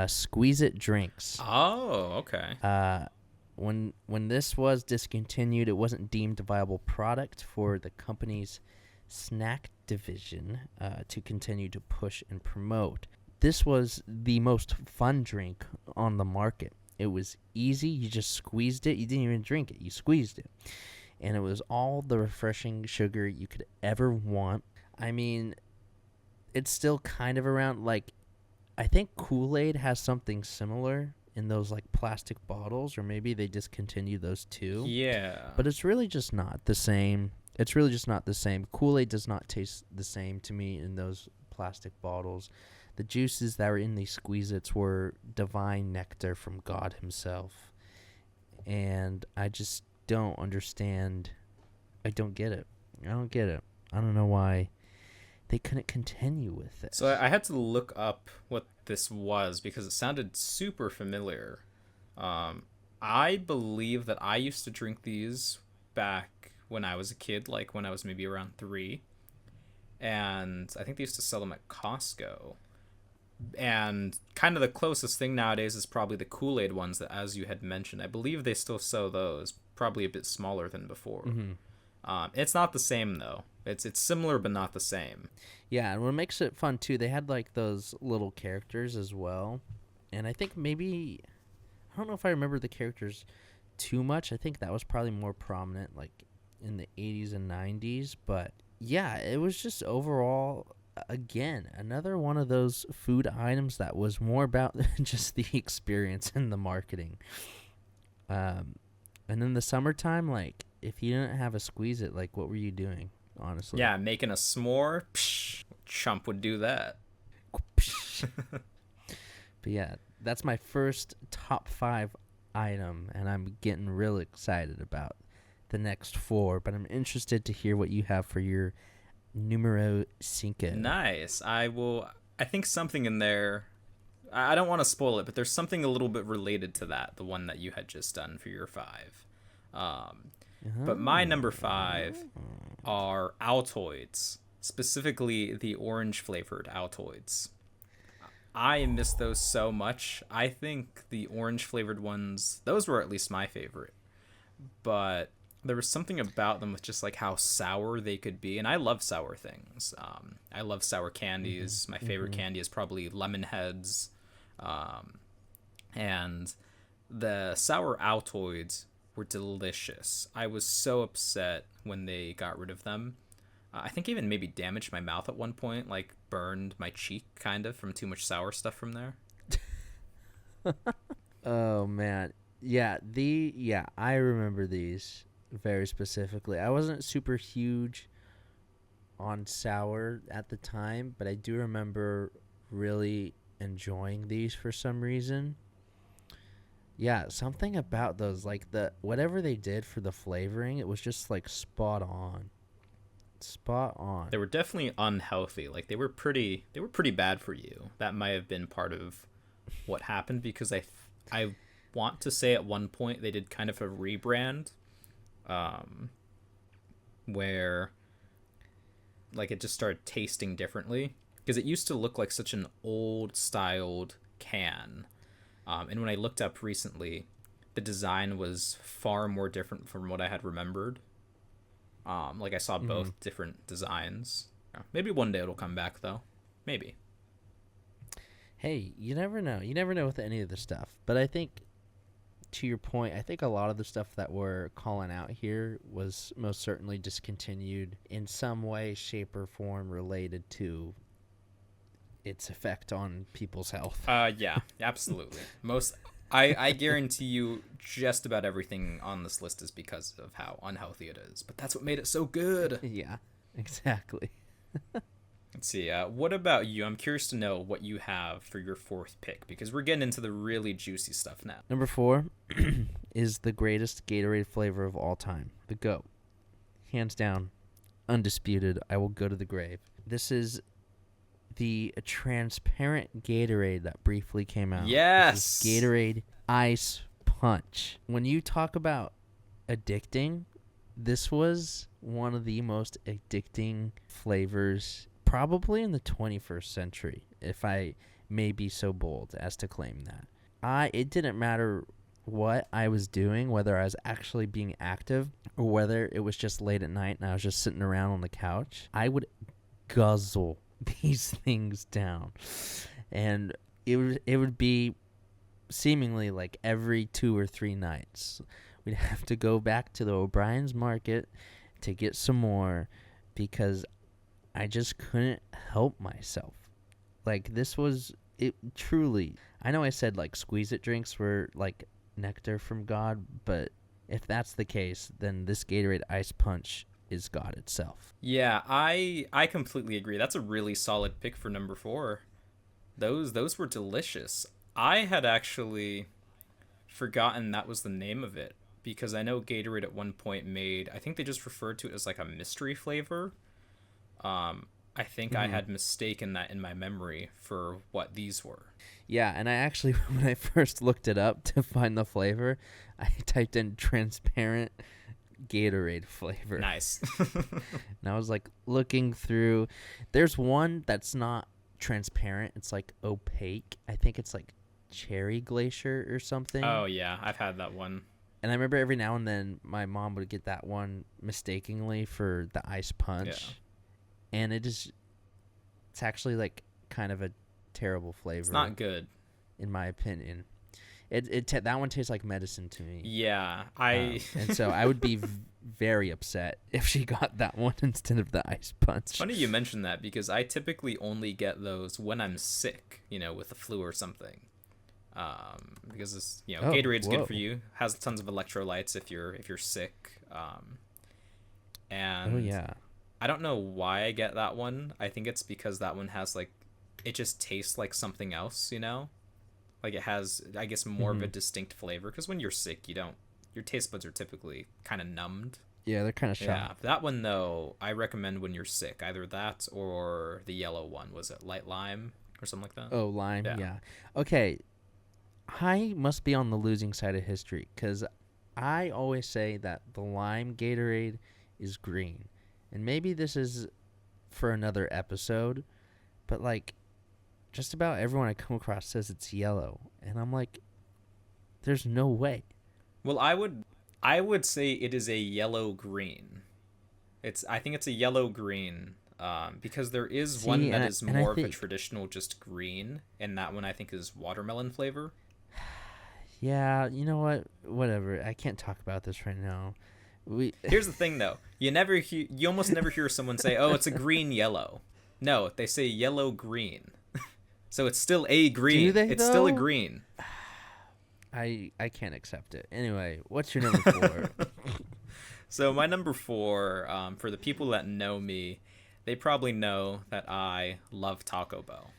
Squeeze It drinks. Oh, okay. When this was discontinued, it wasn't deemed a viable product for the company's snack division to continue to push and promote. This was the most fun drink on the market. It was easy. You just squeezed it. You didn't even drink it. You squeezed it. And it was all the refreshing sugar you could ever want. I mean, it's still kind of around, like, I think Kool-Aid has something similar in those like plastic bottles, or maybe they discontinued those too. Yeah. But it's really just not the same. It's really just not the same. Kool-Aid does not taste the same to me in those plastic bottles. The juices that were in these Squeeze-Its were divine nectar from God himself. And I just don't understand. I don't get it. I don't know why they couldn't continue with it. So I had to look up what this was because it sounded super familiar. I believe that I used to drink these back when I was a kid, like when I was maybe around 3. And I think they used to sell them at Costco. And kind of the closest thing nowadays is probably the Kool-Aid ones that, as you had mentioned, I believe they still sell those, probably a bit smaller than before. Mm-hmm. It's not the same, though. It's similar, but not the same. Yeah, and what makes it fun, too, they had, like, those little characters as well. And I think maybe, I don't know if I remember the characters too much. I think that was probably more prominent, like, in the 80s and 90s. But, yeah, it was just overall, again, another one of those food items that was more about just the experience and the marketing. And in the summertime, like, if you didn't have a Squeeze It, like, what were you doing, honestly? Yeah, making a s'more. Psh, chump would do that. But yeah, that's my first top 5 item, and I'm getting real excited about the next 4. But I'm interested to hear what you have for your numero cinco. Nice. I think something in there. I don't want to spoil it, but there's something a little bit related to that, the one that you had just done for your 5. But my number 5 are Altoids, specifically the orange flavored Altoids. I miss those so much. I think the orange flavored ones, those were at least my favorite. But there was something about them with just like how sour they could be. And I love sour things. I love sour candies. My favorite candy is probably lemon heads. And the sour Altoids were delicious. I was so upset when they got rid of them. I think even maybe damaged my mouth at one point, like burned my cheek kind of from too much sour stuff from there. Oh man. Yeah, I remember these very specifically. I wasn't super huge on sour at the time, but I do remember really enjoying these for some reason. Yeah, something about those, like the whatever they did for the flavoring, it was just like spot on. Spot on. They were definitely unhealthy. Like they were pretty bad for you. That might have been part of what happened because I want to say at one point they did kind of a rebrand where like it just started tasting differently because it used to look like such an old styled can. And when I looked up recently, the design was far more different from what I had remembered. Like I saw both different designs. Maybe one day it'll come back though. Maybe. Hey, you never know. You never know with any of the stuff. But I think, to your point, I think a lot of the stuff that we're calling out here was most certainly discontinued in some way, shape, or form related to its effect on people's health. Yeah, absolutely. I guarantee you just about everything on this list is because of how unhealthy it is. But that's what made it so good. Yeah, exactly. Let's see. What about you? I'm curious to know what you have for your 4th pick because we're getting into the really juicy stuff now. Number 4 is the greatest Gatorade flavor of all time, the GOAT. Hands down, undisputed. I will go to the grave. This is the transparent Gatorade that briefly came out. Yes. This is Gatorade Ice Punch. When you talk about addicting, this was one of the most addicting flavors probably in the 21st century, if I may be so bold as to claim that. It didn't matter what I was doing, whether I was actually being active or whether it was just late at night and I was just sitting around on the couch. I would guzzle these things down, and it would be seemingly like every 2 or 3 nights we'd have to go back to the O'Brien's Market to get some more because I just couldn't help myself. Like this was it truly. I know I said like Squeeze It drinks were like nectar from God, but if that's the case, then this Gatorade Ice Punch is God itself. Yeah, I completely agree. That's a really solid pick for number 4. Those were delicious. I had actually forgotten that was the name of it because I know Gatorade at one point made, I think they just referred to it as like a mystery flavor. I think I had mistaken that in my memory for what these were. Yeah, and I actually, when I first looked it up to find the flavor, I typed in transparent Gatorade flavor. Nice. And I was like looking through. There's one that's not transparent. It's like opaque. I think it's like cherry glacier or something. Oh, yeah. I've had that one. And I remember every now and then my mom would get that one mistakenly for the Ice Punch. Yeah. And it's actually like kind of a terrible flavor. It's not good. In my opinion. That one tastes like medicine to me. Yeah, and so I would be very upset if she got that one instead of the Ice Punch. Funny you mention that because I typically only get those when I'm sick, with the flu or something. because this, Oh, Gatorade's good whoa. for you. Has tons of electrolytes if you're sick. Oh And yeah. I don't know why I get that one. I think it's because that one has like, it just tastes like something else, Like it has, I guess, more of a Hmm. distinct flavor. Because when you're sick, your taste buds are typically kind of numbed. Yeah, they're kind of Yeah, shot. that one though, I recommend when you're sick. Either that or the yellow one. Was it light lime or something like that? Oh, lime. Yeah. Yeah. Okay. I must be on the losing side of history because I always say that the lime Gatorade is green. And maybe this is for another episode, but like just about everyone I come across says it's yellow. And I'm like, there's no way. Well, I would say it is a yellow green. I think it's a yellow green. Because there is one See, that is and I more of a think, traditional just green, and that one I think is watermelon flavor. yeah, you know what? Whatever. I can't talk about this right now. We Here's the thing though. You almost never hear someone say, "Oh, it's a green yellow." No, they say yellow green. So it's still a do green. they It's still a though? green. I can't accept it. Anyway, what's your number 4? So my number 4, for the people that know me, they probably know that I love Taco Bell.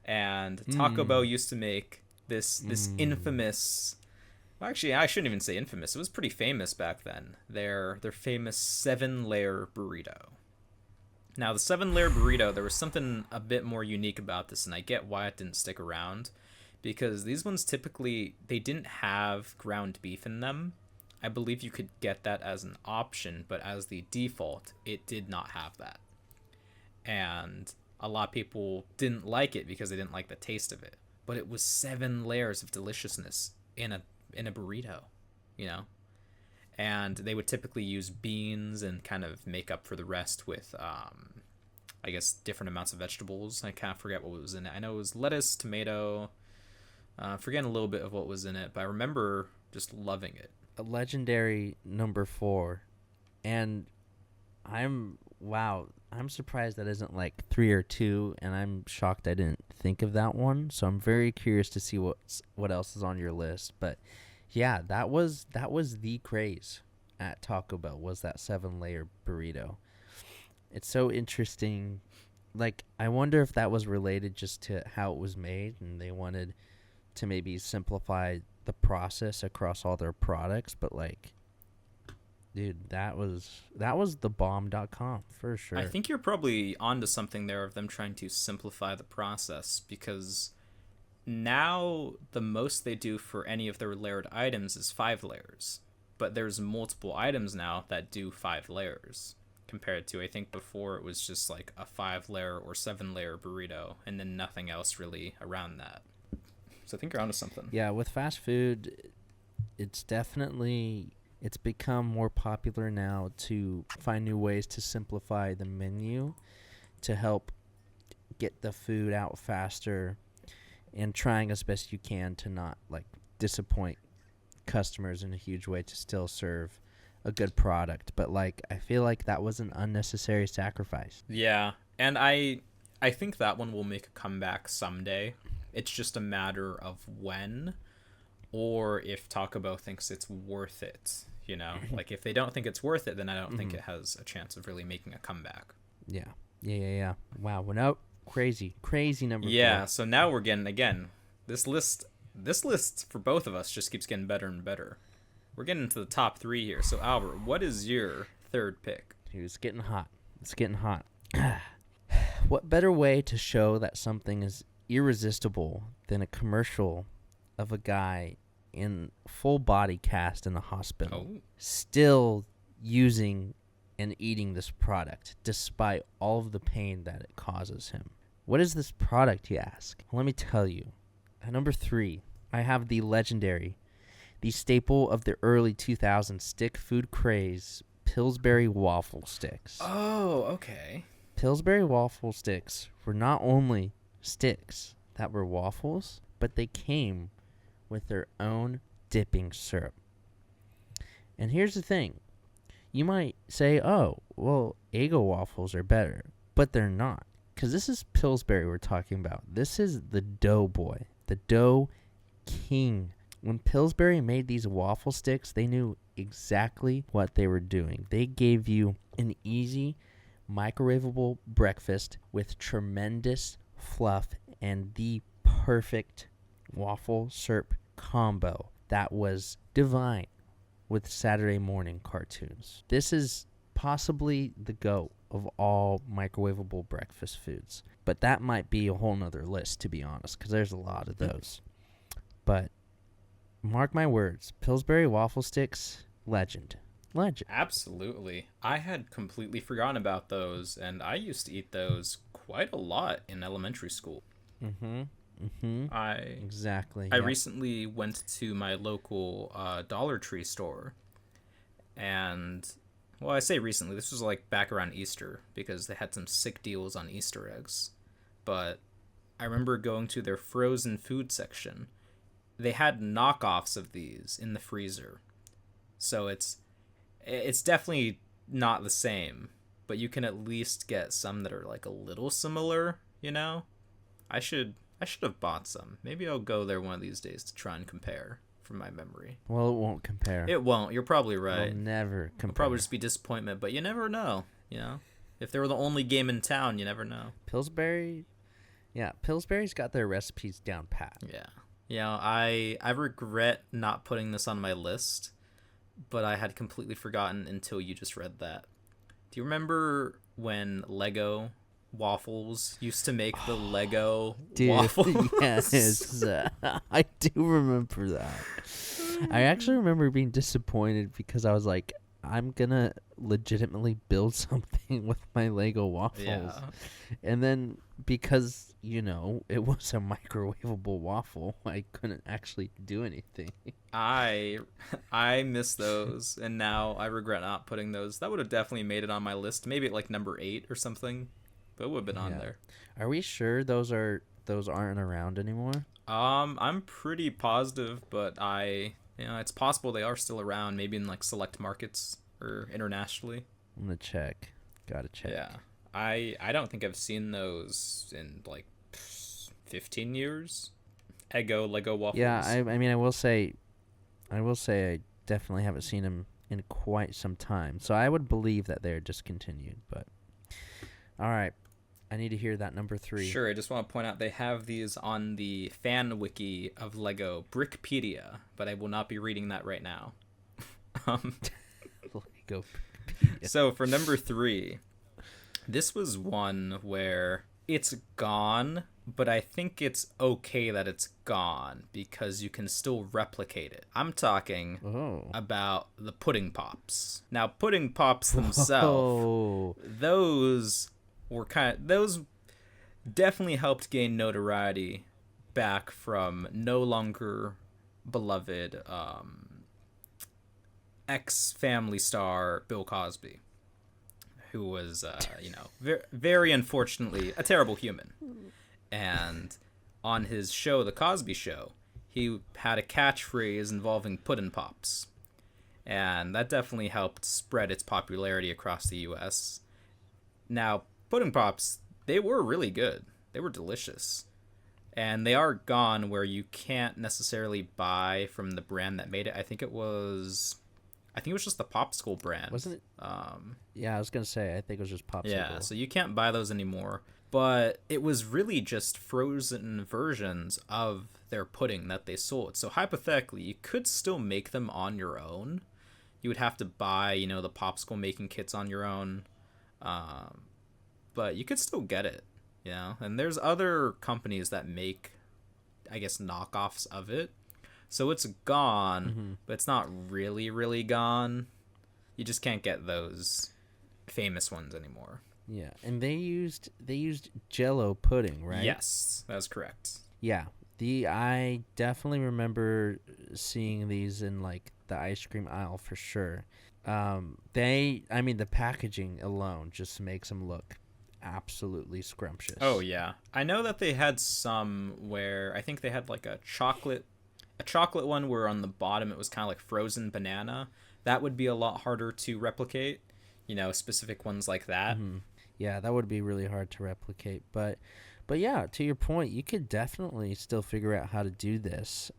And Taco Bell Mm. used to make this Mm. infamous. Well, actually, I shouldn't even say infamous. It was pretty famous back then. Their famous 7-layer burrito. Now, the 7-layer burrito, there was something a bit more unique about this, and I get why it didn't stick around, because these ones typically they didn't have ground beef in them. I believe you could get that as an option, but as the default, it did not have that. And a lot of people didn't like it because they didn't like the taste of it. But it was 7 layers of deliciousness in a burrito, you know. And they would typically use beans and kind of make up for the rest with, I guess, different amounts of vegetables. I kind of forget what was in it. I know it was lettuce, tomato. Forgetting a little bit of what was in it, but I remember just loving it. A legendary number 4. And I'm surprised that isn't like 3 or 2, and I'm shocked I didn't think of that one. So I'm very curious to see what else is on your list. But yeah, that was the craze at Taco Bell, was that 7-layer burrito. It's so interesting. Like, I wonder if that was related just to how it was made, and they wanted to maybe simplify the process across all their products. But like, dude, that was the bomb.com for I sure. think you're probably onto something there of them trying to simplify the process, because now the most they do for any of their layered items is 5 layers. But there's multiple items now that do 5 layers, compared to, I think before it was just like a 5-layer or 7-layer burrito and then nothing else really around that. So I think you're onto something. Yeah, with fast food, it's become more popular now to find new ways to simplify the menu to help get the food out faster, and trying as best you can to not like disappoint customers in a huge way to still serve a good product. But like, I feel like that was an unnecessary sacrifice. Yeah, and I think that one will make a comeback someday. It's just a matter of when, or if Taco Bell thinks it's worth it. Like if they don't think it's worth it, then I don't think Mhm. it has a chance of really making a comeback. Yeah. Yeah. Wow. Well, no, crazy number Yeah, 4. so now we're getting, again, this list for both of us just keeps getting better and better. We're getting into the top 3 here. So Albert, what is your third pick? Dude, it's getting hot. It's getting hot. What better way to show that something is irresistible than a commercial of a guy in full body cast in a hospital Oh, still using and eating this product despite all of the pain that it causes him? What is this product, you ask? Let me tell you. At number 3, I have the staple of the early 2000s stick food craze, Pillsbury waffle sticks. oh, okay. Pillsbury waffle sticks were not only sticks that were waffles, but they came with their own dipping syrup. And here's the thing. You might say, oh, well, Eggo waffles are better. But they're not. Because this is Pillsbury we're talking about. This is the Doughboy. the dough king. When Pillsbury made these waffle sticks, they knew exactly what they were doing. They gave you an easy, microwavable breakfast with tremendous fluff and the perfect waffle syrup combo that was divine with Saturday morning cartoons. This is possibly the GOAT of all microwavable breakfast foods. But that might be a whole nother list, to be honest, because there's a lot of those. But mark my words, Pillsbury waffle sticks, legend. Legend. Absolutely. I had completely forgotten about those, and I used to eat those quite a lot in elementary school. Mm-hmm. Mm-hmm. Exactly. I recently went to my local Dollar Tree store, and, well, I say recently, this was like back around Easter, because they had some sick deals on Easter eggs. But I remember going to their frozen food section. They had knockoffs of these in the freezer. So it's definitely not the same, but you can at least get some that are like a little similar, you know? I should have bought some. Maybe I'll go there one of these days to try and compare from my memory. Well, it won't compare. It won't. You're probably right. It'll never compare. It'll probably just be disappointment, but you never know, you know? If they were the only game in town, you never know. Pillsbury's got their recipes down pat. Yeah. You know, I regret not putting this on my list, but I had completely forgotten until you just read that. Do you remember when Lego waffles used to make the Lego waffles? Yes. I do remember that. I actually remember being disappointed because I was like, I'm gonna legitimately build something with my Lego waffles. Yeah. And then because, it was a microwavable waffle, I couldn't actually do anything. I miss those, and now I regret not putting those. That would have definitely made it on my list, maybe at like number 8 or something, but it would have been on there. Are we sure those aren't around anymore? I'm pretty positive, but it's possible they are still around, maybe in like select markets or internationally. I'm gonna check. Gotta check. Yeah. I don't think I've seen those in like 15 years. Lego waffles. Yeah, I mean I will say I definitely haven't seen them in quite some time. So I would believe that they're discontinued, but all right. I need to hear that number 3. Sure, I just want to point out they have these on the fan wiki of Lego Brickpedia, but I will not be reading that right now. Lego. So for number 3, this was one where it's gone, but I think it's okay that it's gone because you can still replicate it. I'm talking about the pudding pops. Now, pudding pops themselves, those definitely helped gain notoriety back from no longer beloved ex-Family star Bill Cosby, who was, very unfortunately a terrible human. And on his show, The Cosby Show, he had a catchphrase involving pudding pops. And that definitely helped spread its popularity across the U.S. Now, pudding pops, they were really good. They were delicious. And they are gone where you can't necessarily buy from the brand that made it. I think it was just the Popsicle brand. Wasn't it? Yeah, I was going to say, I think it was just Popsicle. Yeah, so you can't buy those anymore. But it was really just frozen versions of their pudding that they sold. So hypothetically, you could still make them on your own. You would have to buy, the popsicle making kits on your own. But you could still get it, And there's other companies that make, I guess, knockoffs of it. So it's gone, but it's not really, really gone. You just can't get those famous ones anymore. Yeah, and they used Jell-O pudding, right? Yes, that's correct. Yeah, I definitely remember seeing these in like the ice cream aisle for sure. The packaging alone just makes them look absolutely scrumptious. Oh yeah, I know that they had some where I think they had like a chocolate one where on the bottom it was kind of like frozen banana. That would be a lot harder to replicate. Specific ones like that. Mm-hmm. Yeah, that would be really hard to replicate. But yeah, to your point, you could definitely still figure out how to do this.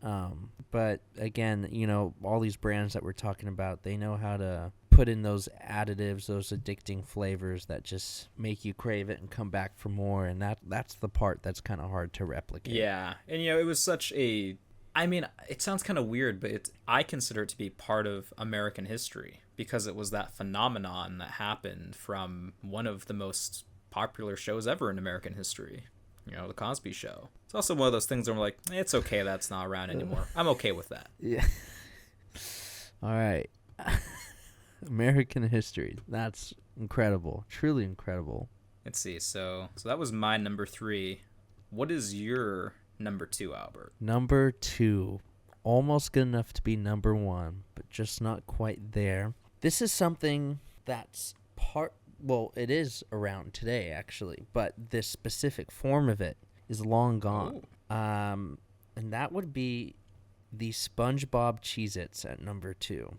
But again, all these brands that we're talking about, they know how to put in those additives, those addicting flavors that just make you crave it and come back for more. And that's the part that's kind of hard to replicate. Yeah, and it was such a. I mean, it sounds kind of weird, but I consider it to be part of American history because it was that phenomenon that happened from one of the most popular shows ever in American history. The Cosby Show. It's also one of those things where I'm like, it's okay that's not around anymore. I'm okay with that. Yeah. All right. American history. That's incredible. Truly incredible. Let's see. So that was my number 3. What is your number 2, Albert? Number 2. Almost good enough to be number 1, but just not quite there. This is something that's it is around today, actually, but this specific form of it is long gone. And that would be the SpongeBob Cheez-Its at number 2.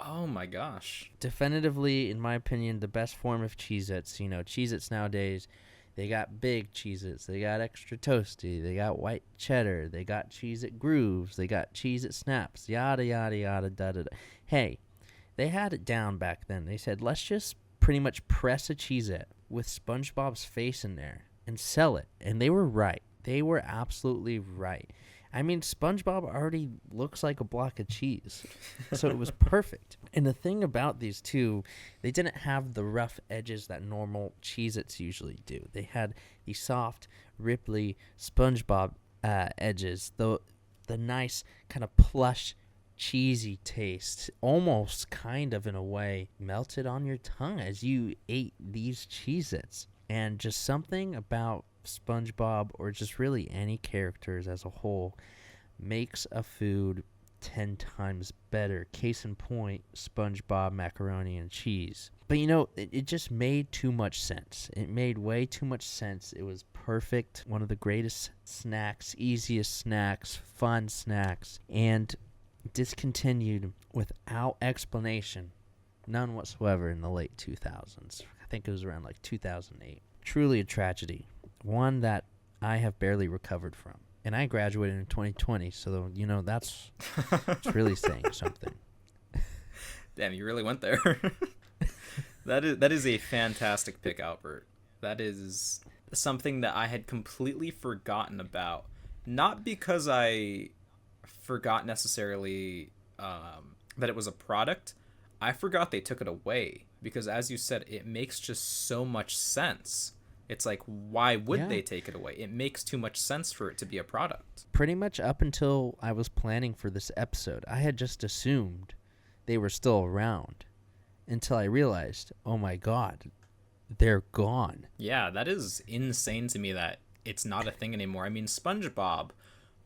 Oh my gosh. Definitively, in my opinion, the best form of Cheez-Its. Cheez-Its nowadays, they got big Cheez-Its, they got extra toasty, they got white cheddar, they got Cheez-It Grooves, they got Cheez-It Snaps, yada, yada, yada, da, da, da. Hey, they had it down back then. They said, let's just pretty much press a Cheez-It with SpongeBob's face in there and sell it. And they were right. They were absolutely right. I mean, SpongeBob already looks like a block of cheese. So it was perfect. And the thing about these two, they didn't have the rough edges that normal Cheez-Its usually do. They had the soft, ripply SpongeBob edges, the nice kind of plush, cheesy taste, almost kind of in a way melted on your tongue as you ate these Cheez-Its. And just something about SpongeBob, or just really any characters as a whole, makes a food 10 times better. Case in point, SpongeBob macaroni and cheese. But it just made too much sense. It made way too much sense. It was perfect. One of the greatest snacks, easiest snacks, fun snacks, and discontinued without explanation, none whatsoever, in the late 2000s. I think it was around like 2008. Truly a tragedy, one that I have barely recovered from. And I graduated in 2020, so that's it's really saying something. Damn, you really went there. That is a fantastic pick, Albert. That is something that I had completely forgotten about. Not because I forgot necessarily that it was a product. I forgot they took it away because, as you said, it makes just so much sense. It's like, why would they take it away? It makes too much sense for it to be a product. Pretty much up until I was planning for this episode, I had just assumed they were still around until I realized, oh my God, they're gone. Yeah, that is insane to me that it's not a thing anymore. I mean, SpongeBob,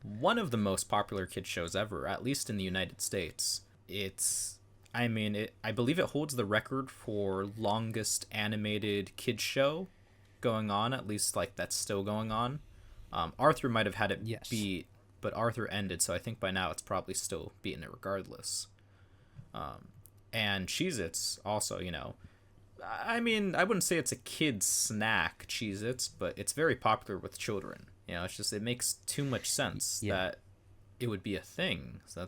one of the most popular kid shows ever, at least in the United States. I believe it holds the record for longest animated kid show going on, at least like that's still going on. Arthur might have had it beat, but Arthur ended, so I think by now it's probably still beating it regardless. And Cheez-Its also, I mean, I wouldn't say it's a kid's snack, Cheez-Its, but it's very popular with children. It's just, it makes too much sense that it would be a thing. So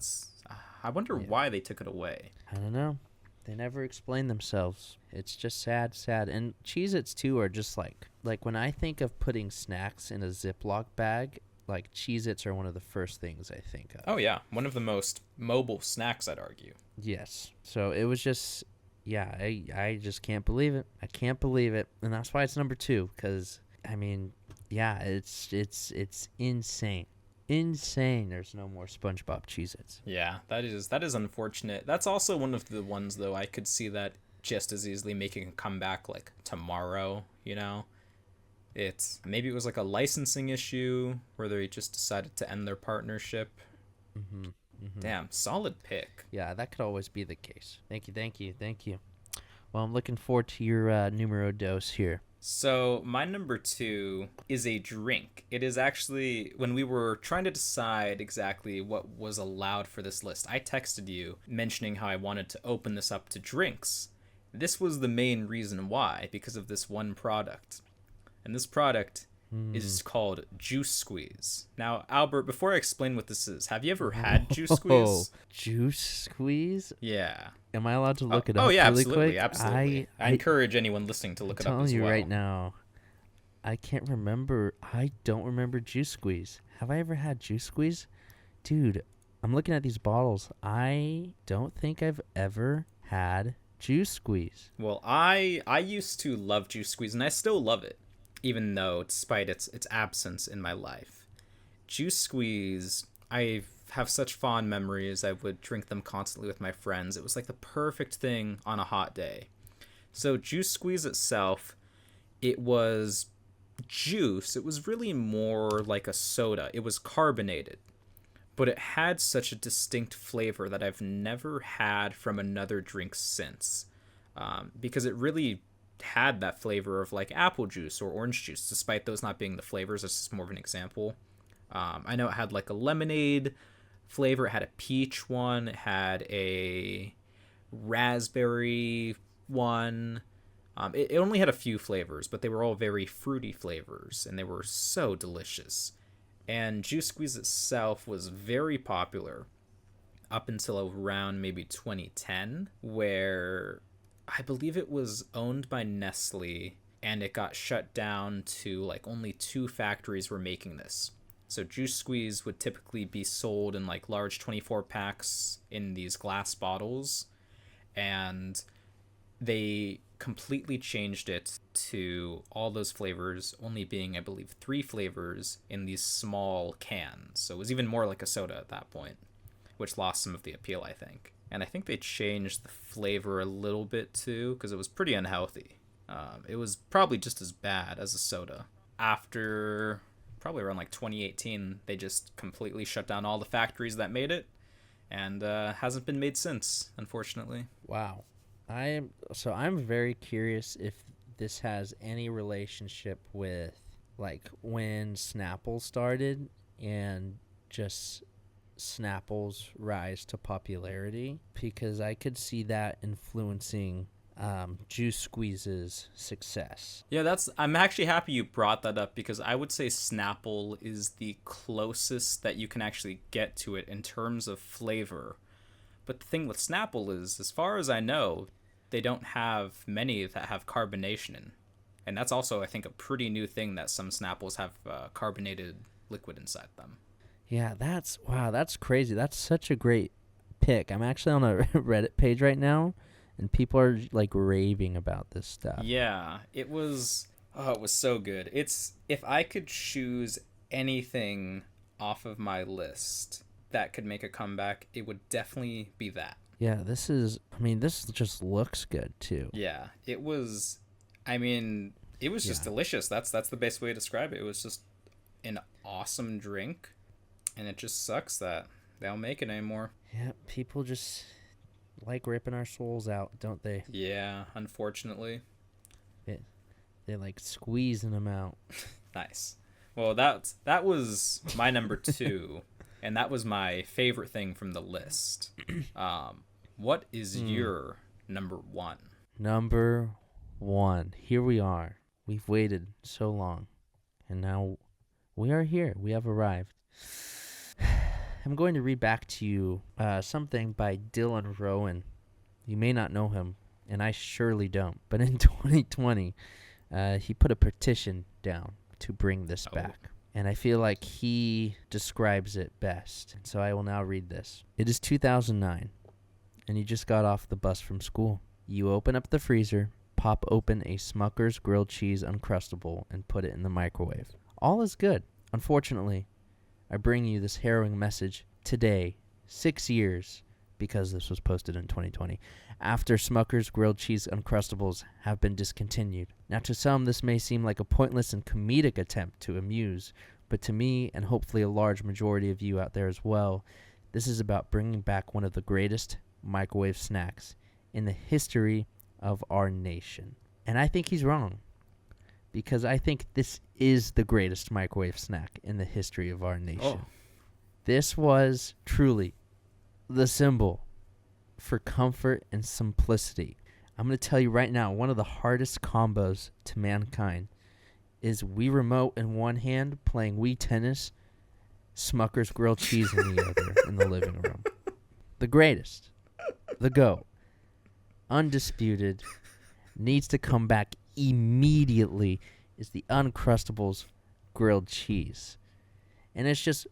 I wonder why they took it away. I don't know. They never explain themselves. It's just sad. And Cheez-Its, too, are just like when I think of putting snacks in a Ziploc bag, like Cheez-Its are one of the first things I think of. Oh, yeah. One of the most mobile snacks, I'd argue. Yes. So it was just, I just can't believe it. I can't believe it. And that's why it's number 2, because, I mean, yeah, it's insane. Insane there's no more SpongeBob Cheez-Its. Yeah, that is unfortunate. That's also one of the ones, though, I could see that just as easily making a comeback like tomorrow. Maybe it was like a licensing issue where they just decided to end their partnership. Damn, solid pick. Yeah, that could always be the case. Thank you. Well, I'm looking forward to your numero dos here. So my number 2 is a drink. It is actually, when we were trying to decide exactly what was allowed for this list, I texted you mentioning how I wanted to open this up to drinks. This was the main reason why, because of this one product. And this product is called Juice Squeeze. Now, Albert, before I explain what this is, have you ever had Juice Whoa, Squeeze? Juice Squeeze? Yeah. Am I allowed to look it Oh up yeah, really absolutely, quick? absolutely. I encourage anyone listening to I'm look it up telling as you well. right now, I can't remember. I don't remember Juice Squeeze. Have I ever had Juice Squeeze? Dude, I'm looking at these bottles. I don't think I've ever had Juice Squeeze. Well, I used to love Juice Squeeze, and I still love it, even though, despite its absence in my life. Juice Squeeze, I have such fond memories. I would drink them constantly with my friends. It was like the perfect thing on a hot day. So Juice Squeeze itself, it was juice. It was really more like a soda. It was carbonated, but it had such a distinct flavor that I've never had from another drink since. Because it really had that flavor of like apple juice or orange juice, despite those not being the flavors. That's just more of an example. I know it had like a lemonade flavor. It had a peach one. It had a raspberry one. It only had a few flavors, but they were all very fruity flavors, and they were so delicious. And Juice Squeeze itself was very popular up until around maybe 2010, where I believe it was owned by Nestle, and it got shut down to like only 2 factories were making this. So Juice Squeeze would typically be sold in like large 24 packs in these glass bottles, and they completely changed it to all those flavors only being, I believe, 3 flavors in these small cans. So it was even more like a soda at that point, which lost some of the appeal, I think. And I think they changed the flavor a little bit too, because it was pretty unhealthy. It was probably just as bad as a soda. After probably around like 2018, they just completely shut down all the factories that made it, and hasn't been made since, unfortunately. Wow. I'm very curious if this has any relationship with like when Snapple started and just Snapple's rise to popularity, because I could see that influencing Juice Squeeze's success. Yeah, I'm actually happy you brought that up, because I would say Snapple is the closest that you can actually get to it in terms of flavor. But the thing with Snapple is, as far as I know, they don't have many that have carbonation in. And that's also, I think, a pretty new thing, that some Snapples have carbonated liquid inside them. Yeah, that's crazy. That's such a great pick. I'm actually on a Reddit page right now, and people are like raving about this stuff. Yeah, it was so good. If I could choose anything off of my list that could make a comeback, it would definitely be that. Yeah, this just looks good too. Yeah, it was just delicious. That's the best way to describe it. It was just an awesome drink, and it just sucks that they don't make it anymore. Yeah, people just like ripping our souls out, don't they? Yeah, unfortunately. They like squeezing them out. Nice. Well, that was my number 2. And that was my favorite thing from the list. What is your number 1? Number 1. Here we are. We've waited so long. And now we are here. We have arrived. I'm going to read back to you something by Dylan Rowan. You may not know him, and I surely don't. But in 2020, he put a petition down to bring this back. And I feel like he describes it best. So I will now read this. It is 2009, and you just got off the bus from school. You open up the freezer, pop open a Smucker's grilled cheese Uncrustable, and put it in the microwave. All is good. Unfortunately, I bring you this harrowing message today, 6 years, because this was posted in 2020, after Smucker's grilled cheese Uncrustables have been discontinued. Now, to some, this may seem like a pointless and comedic attempt to amuse, but to me, and hopefully a large majority of you out there as well, this is about bringing back one of the greatest microwave snacks in the history of our nation. And I think he's wrong, because I think this is the greatest microwave snack in the history of our nation. Oh. This was truly the symbol for comfort and simplicity. I'm going to tell you right now, one of the hardest combos to mankind is Wii Remote in one hand, playing Wii Tennis, Smucker's grilled cheese in the other in the living room. The greatest. The GOAT. Undisputed. Needs to come back immediately is the Uncrustables grilled cheese. And it's just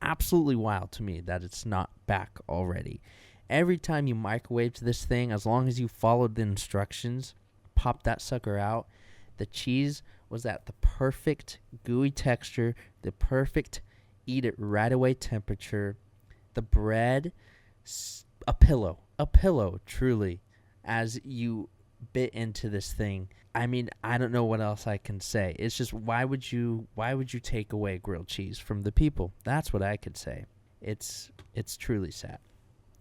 absolutely wild to me that it's not back already. Every time you microwaved this thing, as long as you followed the instructions, pop that sucker out, the cheese was at the perfect gooey texture, the perfect eat it right away temperature. The bread, a pillow, truly, as you bit into this thing. I mean, I don't know what else I can say. It's just, why would you take away grilled cheese from the people? That's what I could say. It's truly sad.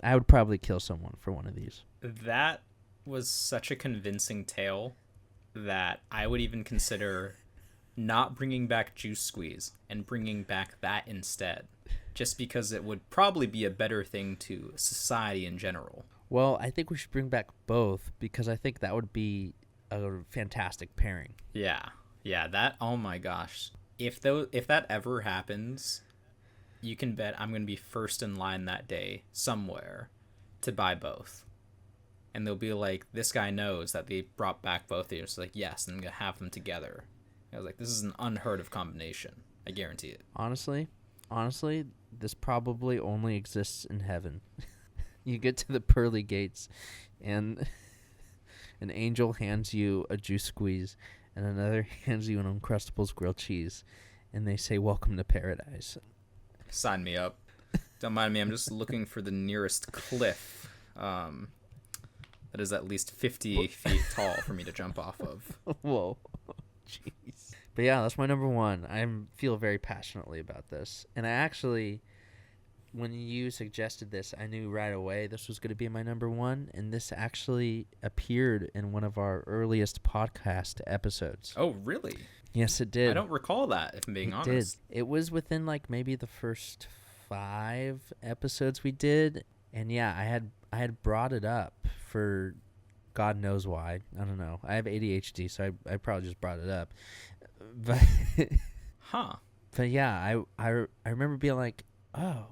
I would probably kill someone for one of these. That was such a convincing tale that I would even consider not bringing back Juice Squeeze and bringing back that instead, just because it would probably be a better thing to society in general. Well, I think we should bring back both, because I think that would be a fantastic pairing. Yeah, that, oh my gosh. If that ever happens, you can bet I'm going to be first in line that day somewhere to buy both. And they'll be like, this guy knows that they brought back both of these. Like, yes, and I'm going to have them together. I was like, this is an unheard of combination. I guarantee it. Honestly, this probably only exists in heaven. You get to the pearly gates, and an angel hands you a Juice Squeeze, and another hands you an Uncrustables grilled cheese, and they say, welcome to paradise. Sign me up. Don't mind me, I'm just looking for the nearest cliff that is at least 50 feet tall for me to jump off of. Whoa. Jeez. But yeah, that's my number one. I feel very passionately about this. And I actually, when you suggested this, I knew right away this was going to be my number one. And this actually appeared in one of our earliest podcast episodes. Oh, really? Yes, it did. I don't recall that, if I'm being honest. It was within like maybe the first 5 episodes we did. And yeah, I had brought it up for God knows why. I don't know. I have ADHD, so I probably just brought it up. But huh. But yeah, I remember being like, oh,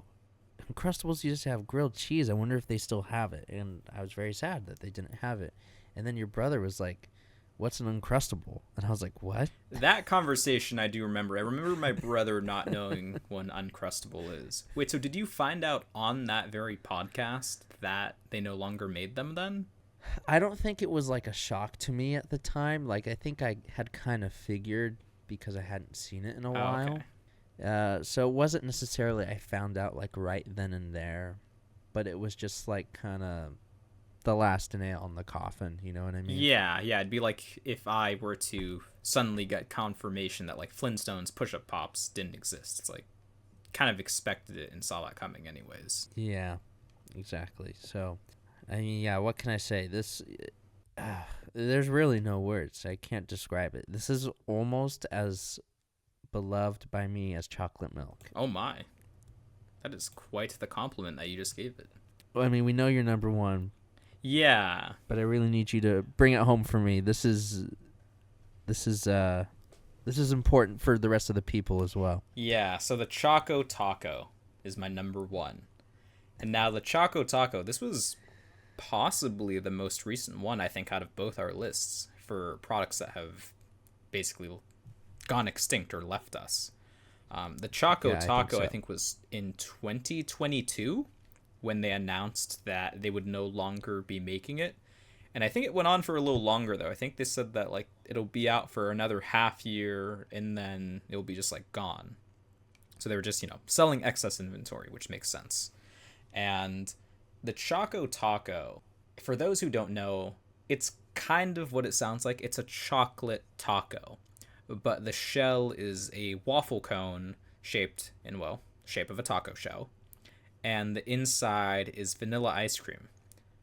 Uncrustables used to have grilled cheese. I wonder if they still have it. And I was very sad that they didn't have it. And then your brother was like, what's an Uncrustable? And I was like, what? That conversation I do remember. I remember my brother not knowing what an Uncrustable is. Wait, so did you find out on that very podcast that they no longer made them then? I don't think it was like a shock to me at the time. Like, I think I had kind of figured because I hadn't seen it in a while. Okay. So it wasn't necessarily I found out like right then and there, but it was just like kind of the last nail in the coffin. You know what I mean? Yeah. It'd be like if I were to suddenly get confirmation that like Flintstones push-up pops didn't exist. It's like kind of expected it and saw that coming anyways. Yeah, exactly. So, I mean, yeah, what can I say? This, there's really no words. I can't describe it. This is almost as beloved by me as chocolate milk. Oh my. That is quite the compliment that you just gave it. Well, I mean, we know you're number one. Yeah. But I really need you to bring it home for me. This is important for the rest of the people as well. Yeah, so the Choco Taco is my number one. And now the Choco Taco, this was possibly the most recent one, I think, out of both our lists for products that have basically gone extinct or left us. The Choco Taco, I think, was in 2022 when they announced that they would no longer be making it. And I think it went on for a little longer, though. I think they said that like it'll be out for another half year and then it'll be just like gone. So they were just, selling excess inventory, which makes sense. And the Choco Taco, for those who don't know, it's kind of what it sounds like. It's a chocolate taco, but the shell is a waffle cone shaped in, shape of a taco shell. And the inside is vanilla ice cream.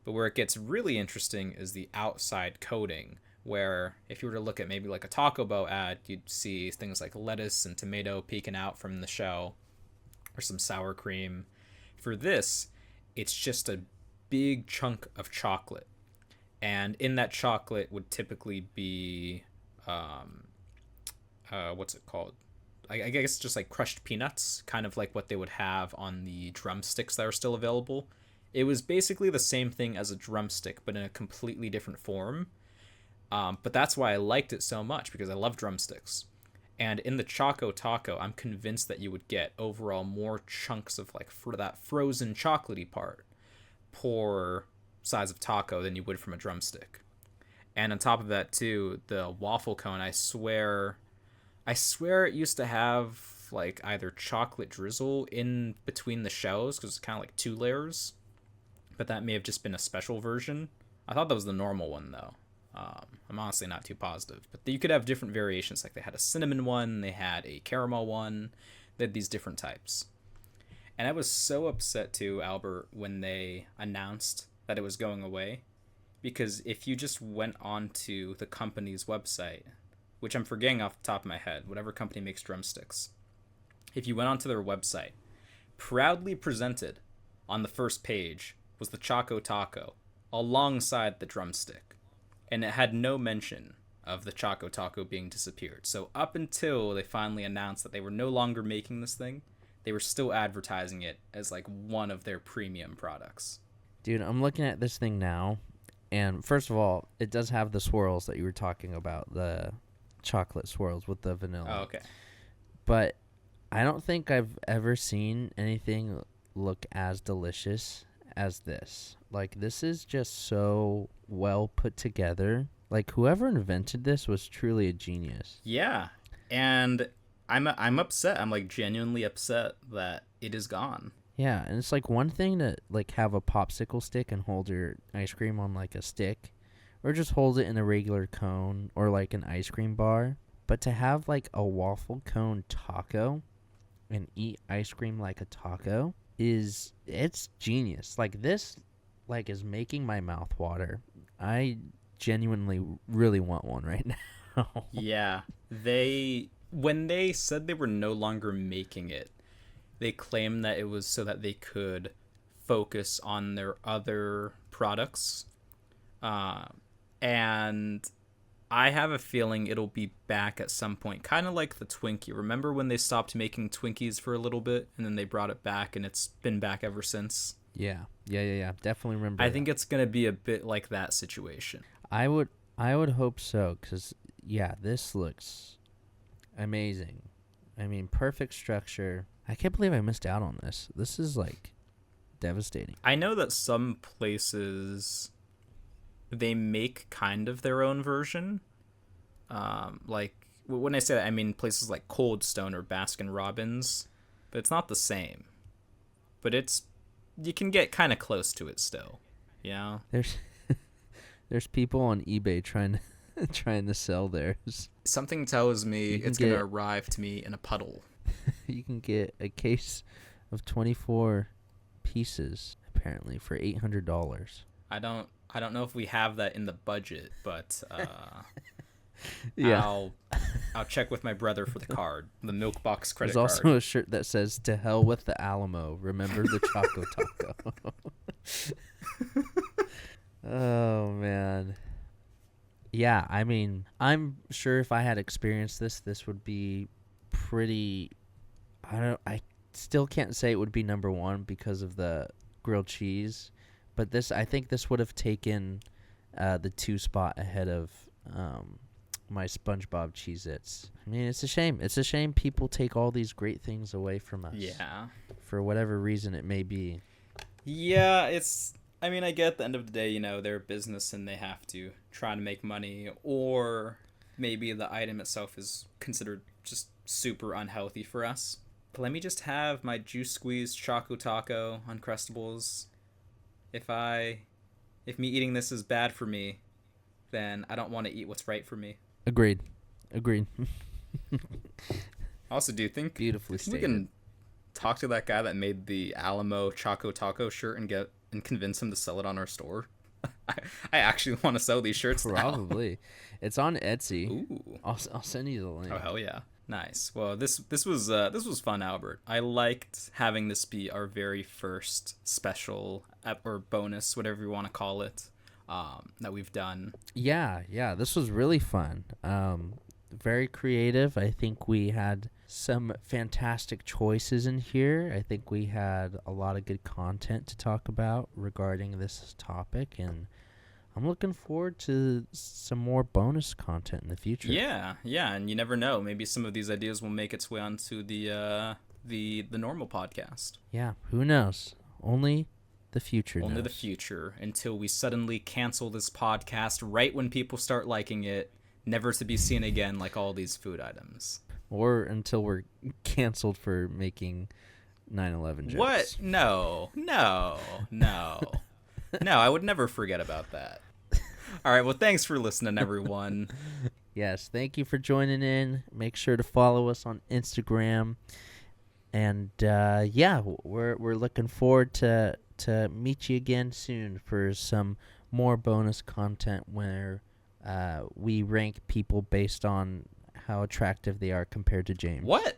But where it gets really interesting is the outside coating, where if you were to look at maybe like a Taco Bell ad, you'd see things like lettuce and tomato peeking out from the shell, or some sour cream. For this, it's just a big chunk of chocolate. And in that chocolate would typically be, what's it called? I guess just like crushed peanuts, kind of like what they would have on the drumsticks that are still available. It was basically the same thing as a drumstick, but in a completely different form. But that's why I liked it so much, because I love drumsticks. And in the Choco Taco, I'm convinced that you would get overall more chunks of like for that frozen chocolatey part per size of taco than you would from a drumstick. And on top of that too, the waffle cone, I swear it used to have like either chocolate drizzle in between the shells because it's kind of like two layers, but that may have just been a special version. I thought that was the normal one though. I'm honestly not too positive, but you could have different variations. Like they had a cinnamon one, they had a caramel one, they had these different types. And I was so upset too, Albert, when they announced that it was going away, because if you just went onto the company's website, which I'm forgetting off the top of my head, whatever company makes drumsticks, if you went onto their website, proudly presented on the first page was the Choco Taco alongside the drumstick. And it had no mention of the Choco Taco being disappeared. So up until they finally announced that they were no longer making this thing, they were still advertising it as like one of their premium products. Dude, I'm looking at this thing now, and first of all, it does have the swirls that you were talking about, the chocolate swirls with the vanilla. Oh, okay. But I don't think I've ever seen anything look as delicious as this. Like, this is just so well put together. Like, whoever invented this was truly a genius. Yeah. And I'm upset. I'm like genuinely upset that it is gone. Yeah, and it's like one thing to like have a popsicle stick and hold your ice cream on like a stick, or just hold it in a regular cone or like an ice cream bar. But to have like a waffle cone taco and eat ice cream like a taco it's genius. Like this like is making my mouth water. I genuinely really want one right now. Yeah. When they said they were no longer making it, they claimed that it was so that they could focus on their other products. And I have a feeling it'll be back at some point, kind of like the Twinkie. Remember when they stopped making Twinkies for a little bit and then they brought it back and it's been back ever since? Yeah. Definitely remember I that. think it's going to be a bit like that situation. I would hope so, because yeah, this looks amazing. I mean, perfect structure. I can't believe I missed out on this. This is like devastating. I know that some places they make kind of their own version. Like when I say that, I mean places like Cold Stone or Baskin Robbins, but it's not the same. But you can get kind of close to it still. Yeah. There's people on eBay trying to sell theirs. Something tells me it's going to arrive to me in a puddle. You can get a case of 24 pieces apparently for $800. I don't know if we have that in the budget, but yeah. I'll check with my brother for the card, the MilkBox credit There's also card. a shirt that says "To hell with the Alamo. Remember the Choco Taco." Oh man. Yeah, I mean, I'm sure if I had experienced this would be pretty. I still can't say it would be number one because of the grilled cheese, but I think this would have taken the 2 spot ahead of my SpongeBob Cheez-Its. I mean, it's a shame. It's a shame people take all these great things away from us. Yeah. For whatever reason it may be. Yeah, I mean, I get at the end of the day, they're a business and they have to try to make money, or maybe the item itself is considered just super unhealthy for us. But let me just have my juice squeezed Choco Taco Uncrustables. If me eating this is bad for me, then I don't want to eat what's right for me. Agreed. Also, do you think Beautifully we stated. can talk to that guy that made the Alamo Choco Taco shirt and convince him to sell it on our store? I actually want to sell these shirts now. Probably. It's on Etsy. Ooh. I'll send you the link. Oh hell yeah. Nice. Well, this was fun, Albert. I liked having this be our very first special or bonus, whatever you want to call it, that we've done. Yeah, this was really fun. Very creative. I think we had some fantastic choices in here. I think we had a lot of good content to talk about regarding this topic, and I'm looking forward to some more bonus content in the future. Yeah, and you never know. Maybe some of these ideas will make its way onto the normal podcast. Yeah, who knows? Only the future knows. Only the future, until we suddenly cancel this podcast right when people start liking it, never to be seen again, like all these food items. Or until we're canceled for making 9/11 jokes. What? No. No, I would never forget about that. All right, well, thanks for listening, everyone. Yes, thank you for joining in. Make sure to follow us on Instagram. And we're looking forward to meet you again soon for some more bonus content where we rank people based on how attractive they are compared to James. What?